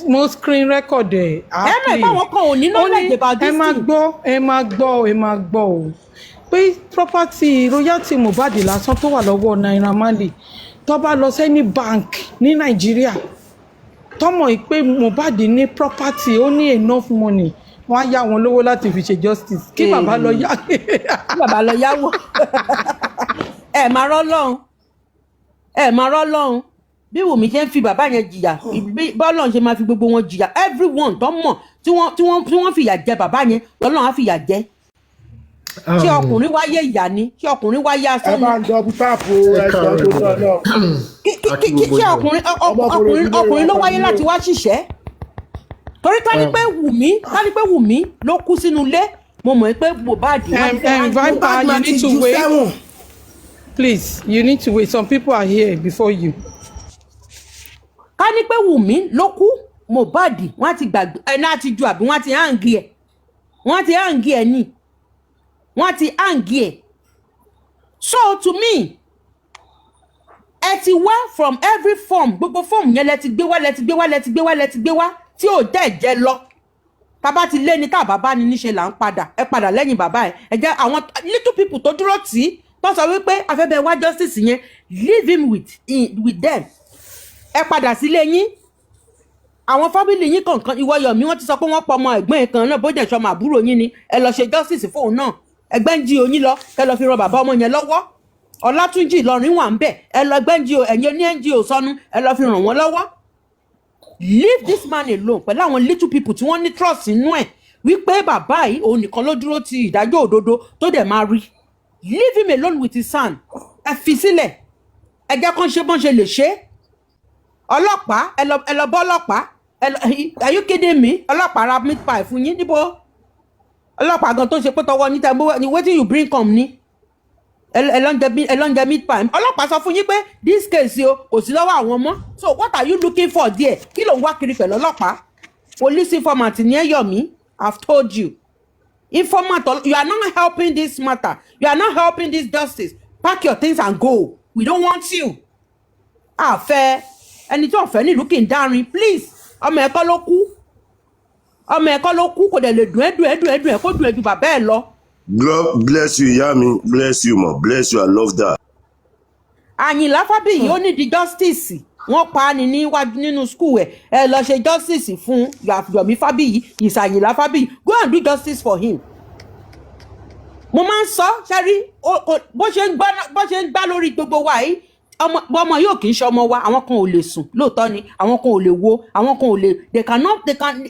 mo screen record ẹ̀. ẹ̀mẹ̀ báwọn kan ò ní knowledge about this thing. ẹ máa gbọ́ o pé property royalty Mohbad lásán tó wà lọ́wọ́ Naira Marley tó bá lọ sẹ́ni bank ní Nàìjíríà tọ́mọ̀ pé Mohbad ní property ó ní enough money wọ́n á yá wọn lówó láti fi ṣe justice kí bàbá lọ yá. kí bàbá lọ yáwó ẹ máa rọ́ lọ́hùn bí Wùmí ṣe ń fi bàbá yẹn jìyà bọ́lọ́run ṣe máa fi gbogbo wọn jìyà everyone tó mọ̀ tí wọ́n fìyà jẹ bàbá yẹn lọ́lọ́run á fìyà jẹ. Ṣé ọkùnrin wáyé ìyá ni? Ṣé ọkùnrin wáyé asán ni? ẹ máa ń dọ́bù táàpù ẹ̀jọ̀ tó tọ́ lọ. Ṣé ọkùnrin ló wáyé láti wá ṣiṣẹ́? Torí ká ní pé Wùmí ló kú sínú ilé, mo mọ̀ pé Mohbad. Viper, you need to wait. Please, you need to wait. Some people are here before you. Ká ní pé Wùmí ló kú, Mohbad wọ́n ti gbàgbé ẹ̀ náà ti ju àbí wọ́n ti hàǹgì ẹ̀. Wọ́n ti hàǹgì ẹ̀ ni. Wọ́n ti hàǹgì ẹ̀. So to me, ẹ ti wá from every form, gbogbo form yẹn lẹ ti gbé wá tí ò dẹ̀ jẹ́ lọ. Bàbá ti lé ní ká bàbá ni níṣe là ń padà. Ẹ padà lẹ́yìn bàbá ẹ̀. Ẹ jẹ́ àwọn little people tó dúró tì í tó sọ wípé afẹ́bẹ̀ wá justice yẹn, leave him with them. Ẹ padà sílé yín. Àwọn family yín kọ̀ọ̀kan ìwọ Yomi wọ́n ti sọ pé wọ́n pọ̀ ọmọ ẹ̀gbọ́n ẹ̀ kan náà bó jẹ́ sọmọ àbúrò yín ni. Ẹ lọ ṣe justice fóun náà. Ẹgbẹ́ ń jí oyin lọ kẹ lọ fi ran bàbá ọmọ yẹn lọ́wọ́. Ọlátúnjì Ìlọrin wà ń bẹ̀ ẹ lọ ẹgbẹ́ ń jí ẹ̀yin ní NGO sọnù ẹ lọ fi ràn wọ́n lọ́wọ́. Leave this man alone pẹ̀lú àwọn little people tí wọ́n ní trust nínú ẹ̀ wípé bàbá yìí òun nìkan ló dúró ti ìdájọ́ òdodo tó dẹ̀ máa rí. Leave him alone with his son. Ẹ fi sílẹ̀ ẹ jẹ́ kán ṣe bọ́n ṣe lè ṣe. Ọlọ́pàá ẹ lọ bọ́ ọlọ́pàá are you kidding me? Ọlọ́pàá ra meat pie fún yín níbo? Ọlọ́pàá gan tó ṣe pé tọwọ́ ní tẹ́gbó ni wetin you bring come ni? Ẹ lọ ń jẹ meat pie. Ọlọ́pàá sọ fún yín pé this case o kò sí lọ́wọ́ àwọn ọmọ. So what are you looking for there? Kí ló ń wá kiri pẹ̀lú ọlọ́pàá? Police informant ní Yomi, I've told you. Informant, you are not helping this matter. You are not helping this justice. Pack your things and go. We don't want you. Àfẹ́ ẹni tí ọ̀fẹ́ nílùú kì í dárin. Please, ọmọ ẹ̀kọ́ ló kú kò dẹ̀ lè dùn ẹ́ kó dùn ẹ́ ju bàbá ẹ̀ lọ. God bless you, Yami. Bless you, ma. Bless you. I love that. Àyìnlá Fábíyì ó ní di justice. wọ́n pa á ní níwájú nínú school ẹ lọ ṣe justice fún Yomi Fabiyi Ìsàyìnlá Fabiyi go and do justice for him. mo máa ń sọ ṣẹ́rí bó ṣe ń gbá lórí gbogbo wa yìí ọmọ yóò kì í ṣe ọmọ wa àwọn kan ò lè sùn lóòótọ́ ni àwọn kan ò lè wo àwọn kan ò lè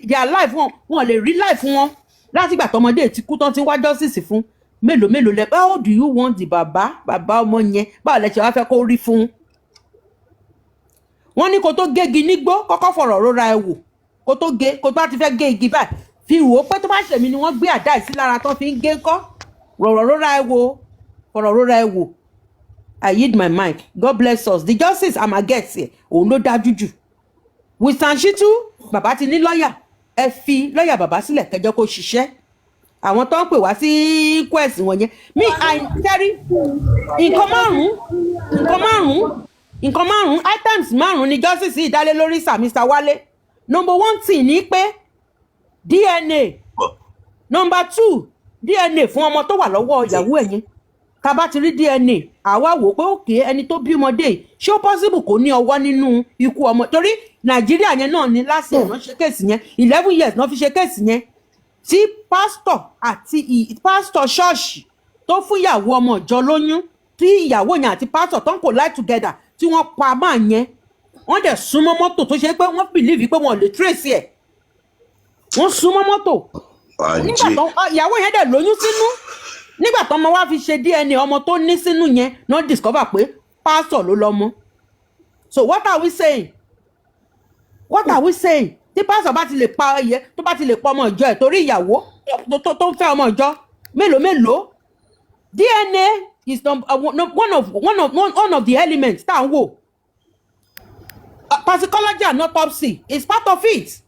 their life wọn lè rí life wọn látìgbà tọmọdé ti kú tán ti wá justice fún mélòó lẹ how do you want the bàbá ọmọ yẹn báwo lẹ ṣe wá fẹ́ kó rí fún. wọ́n ní kó tó gégi nígbó kọ́kọ́ fọ̀rọ̀ rora ẹ wò kó bá ti fẹ́ gé igi báyìí fi wò ó pé tó bá ṣèmi ni wọ́n gbé àdá ìsí lára tán fi ń gé kọ́ rọ̀rọ̀ rora ẹ wò fọ̀rọ̀ rora ẹ wò. I yield my mic. God bless us. The justice amaget here òun ló dájú jù. Winston Shitu bàbá ti ní lọ́ọ̀yà ẹ fi lọ́ọ̀yà bàbá sílẹ̀ kẹjọ kó ṣiṣẹ́. Àwọn tó ń pè wá sí quest wọ̀nyẹn mi àìtẹ́rí nǹkan márùn-ún items márùn-ún ni justice yìí dálé lórí Sir Mr. Wale. Number 1 thing ni pé DNA. Number 2 DNA fún ọmọ tó wà lọ́wọ́ ìyàwó ẹ̀yìn. Tá bá ti rí DNA àwa wò pé òkè ẹni tó bí ọmọdé ṣé ó possible kò ní ọwọ́ nínú ikú ọmọ torí Nàìjíríà yẹn náà ni last year náà ṣe kéèsì yẹn 11 years náà fi ṣe kéèsì yẹn tí pásítọ̀ àti pásítọ̀ ṣọ́ọ̀ṣì tó fún ìyàwó ọmọ ìjọ lóyún tí ìyàwó yẹn àti pásítọ̀ tó ń kò lie together tí wọ́n pa máa yẹn wọ́n dẹ̀ súnmọ́ mọ́tò tó ṣe pé wọ́n believe pé wọ́n lè trace ẹ̀ wọ́n súnmọ́ mọ́tò nígbà tó ìyàwó yẹn dẹ̀ lóyún sínú nígbà tó ọmọ wa fi ṣe DNA ọmọ tó ní sínú yẹn náà discover pé pásítọ̀ ló lọ́mọ. So what are we saying? Tí pásítọ̀ bá ti lè pa ẹyẹ tó bá ti lè pa ọmọ ìjọ ẹ̀ torí ìyàwó tó ń fẹ́ ọmọ ìjọ mélòó DNA is one of the elements tá à ń wò. Toxicology and autopsy is part of it.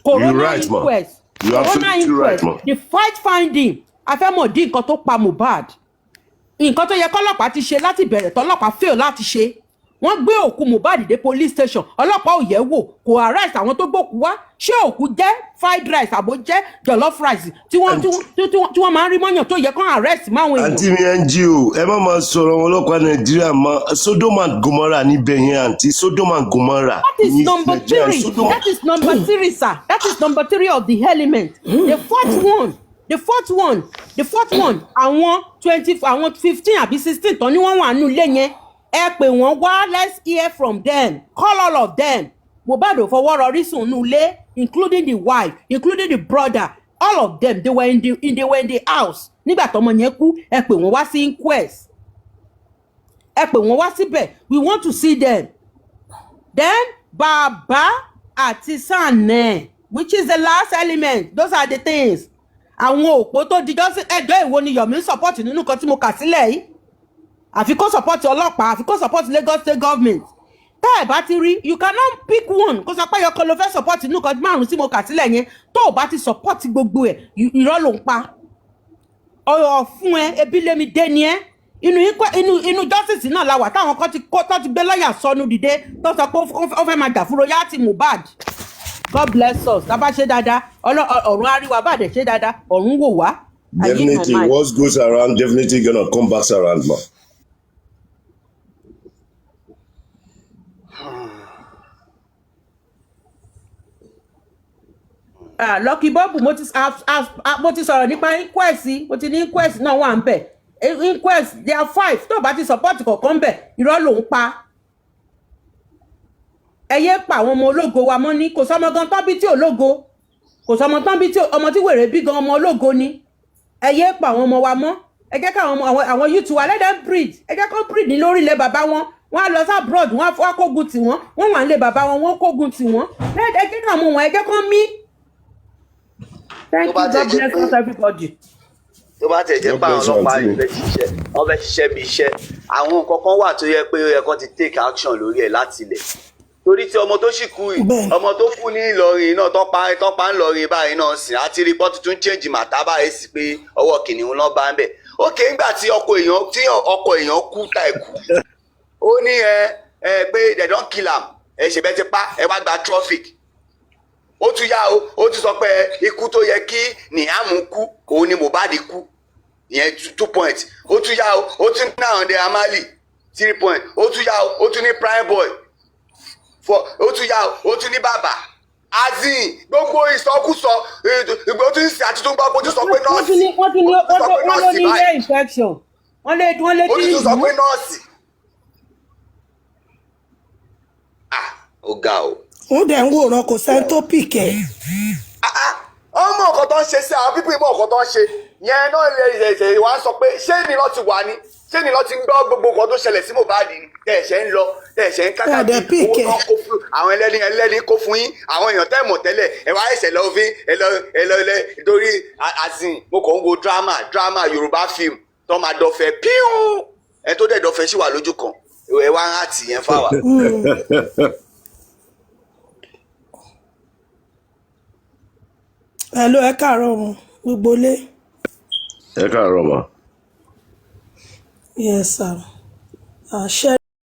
Corona inquest. The fact finding. Afẹ́mọ̀dí nǹkan tó pa Mohbad nǹkan tó yẹ kọ́lọ́pàá ti ṣe láti bẹ̀rẹ̀ tọ́lọ́pàá fail láti ṣe wọ́n gbé òkú Mohbad dé police station ọlọ́pàá ò yẹ̀ wò kò arrest àwọn tó gbókú wá ṣé òkú jẹ́ fried rice àbò jẹ́ jollof rice tí wọ́n máa ń rí mọ́yàn tó yẹ kán arrest máwọn èèyàn. àǹtí mi NGO ẹ má máa sọ̀rọ̀ wọn ọlọ́pàá Nàìjíríà mọ́ Sodom and Gomorrah níbẹ̀ yẹn àǹtí Sodom and Gomorrah. That is number 3 sir. That is number 3 of the element. The fourth one àwọn 15 àbí 16 tán ni wọ́n wà nínú ilé yẹn ẹ pè wọ́n wá let's hear from them call all of them. Mohbad ò fọwọ́ rọrí sùn nínú ilé including the wife including the brother all of them they were in the house nígbà tọ́mọ yẹn kú ẹ pè wọ́n wá sí inquest ẹ pè wọ́n wá síbẹ̀ we want to see them. Then bàbá àti sànẹ̀ which is the last element those are the things. Àwọn òpó tó dijọ́ sí ẹjọ́ ìwo ni Yomi support nínú kan tí mo kà sílẹ̀ yìí àfi kó support ọlọ́pàá àfi kó support Lagos state government tá ẹ̀ bá ti rí you cannot pick one kó sọ pé yọkọ ló fẹ́ support nínú kan márùn-ún tí mo kà sílẹ̀ yẹn tó o bá ti support gbogbo ẹ̀ irọ́ ló ń pa ọ̀rọ̀ fún ẹ ebi lémi dé ni ẹ inú justice náà la wà táwọn kan ti gbé lọ́ọ̀yà sọnù dìde tó sọ pé ó fẹ́ máa jà fún royalty Mohbad. God bless us. Tá bá ṣe dáadáa, ọ̀run àríwá bá dẹ̀ ṣe dáadáa, ọ̀run wò wá. Definitely, what goes around definitely gonna come back around, ma. Lucky Bob, mo ti sọ̀rọ̀ nípa inquest, mo ti ní inquest náà wà ń bẹ̀. Inquest, there are 5. Tó bá ti support kọ̀ọ̀kan bẹ̀, irọ́ ló ń pa. Ẹyẹ pa àwọn ọmọ ológo wa mọ́ ní kò sọmọ gan tán bí tí ológo kò sọmọ tán bí tí ọmọ tí wèrè bí gan ọmọ ológo ni ẹyẹ pa àwọn ọmọ wa mọ́ ẹ jẹ́ ká àwọn youth wa let them breed ẹ jẹ́ kó breed ní lórí ilẹ̀ bàbá wọn wọ́n á lọ sí abroad wọ́n á kógun tì wọ́n wọ́n wà nílé bàbá wọn wọ́n kógun tì wọ́n ẹ jẹ́ ká mú wọn ẹ jẹ́ kó mí. Thank you, God bless us everybody. tó bá tẹ̀ jẹ́ pé àwọn ọlọ́pàá yìí wọ́n fẹ́ ṣiṣẹ́ bí iṣẹ́ àwọn nǹkan kan wà tó yẹ pé ó yẹ kó ti take action lórí ẹ̀ láti ilẹ̀ torí tí ọmọ tó sì kú yìí ọmọ tó kú ní Ìlọrin náà tọ́pa ń lọrin báyìí náà sìn àti rí pọ́n tuntun change màtá báyìí sí pé ọwọ́ kìnìún náà bá ń bẹ̀ ókè ńgbà tí ọkọ èèyàn kú tá ẹ̀ kú ó ní pé they don kill am ṣèbẹ́ ti pa ẹ wá gba traffic ó tún yá ó tún sọ pé ikú tó yẹ kí Nìyàmú kú òun ni Mohbad kú ìyẹn 2 points ó tún yá ó tún ní àwọn ọdẹ Amali 3 points ó tún yá ó tún ní Prime Boy ó tún yá ó tún ní bàbá azin gbogbo ìsọkúsọ ìgbà ó tún ń sè àti tún gbọ́ bó tún sọ pé nọ́ọ̀sì wọ́n ló ní ear infection wọ́n lé ó tí tún sọ pé nọ́ọ̀sì ó ga o. ó dẹ̀ ń wòran kò sẹ́ni tó pìkẹ́. ọmọ nǹkan tó ń ṣe sí àwọn pípín mọ nǹkan tó ń ṣe yẹn náà lè wá sọ pé ṣé ni lọ́ọ́ ti wà ní ṣé ni lọ́ọ́ ti ń gbọ́ gbogbo nǹkan tó ṣẹlẹ̀ sí Mohbad ni tẹ̀sẹ̀ ń lọ tẹ̀sẹ̀ ń kákàkiri owó náà kó fún àwọn ẹlẹ́ni kó fún yín àwọn èèyàn tẹ́ mọ̀ tẹ́lẹ̀ ẹ wá ẹsẹ̀ lọ fi ẹ lọ torí àsìn mo kàn ń wo drama Yorùbá film tó máa dọ̀fẹ́ píù ẹ tó dẹ̀ dọ̀fẹ́ sí wà lójú kan ẹ wá ń hàtì yẹn fáwa. Hello, ẹ káàárọ̀ wọn gbogbo lé. ẹ káàárọ̀ ma. Yes sir. Ṣé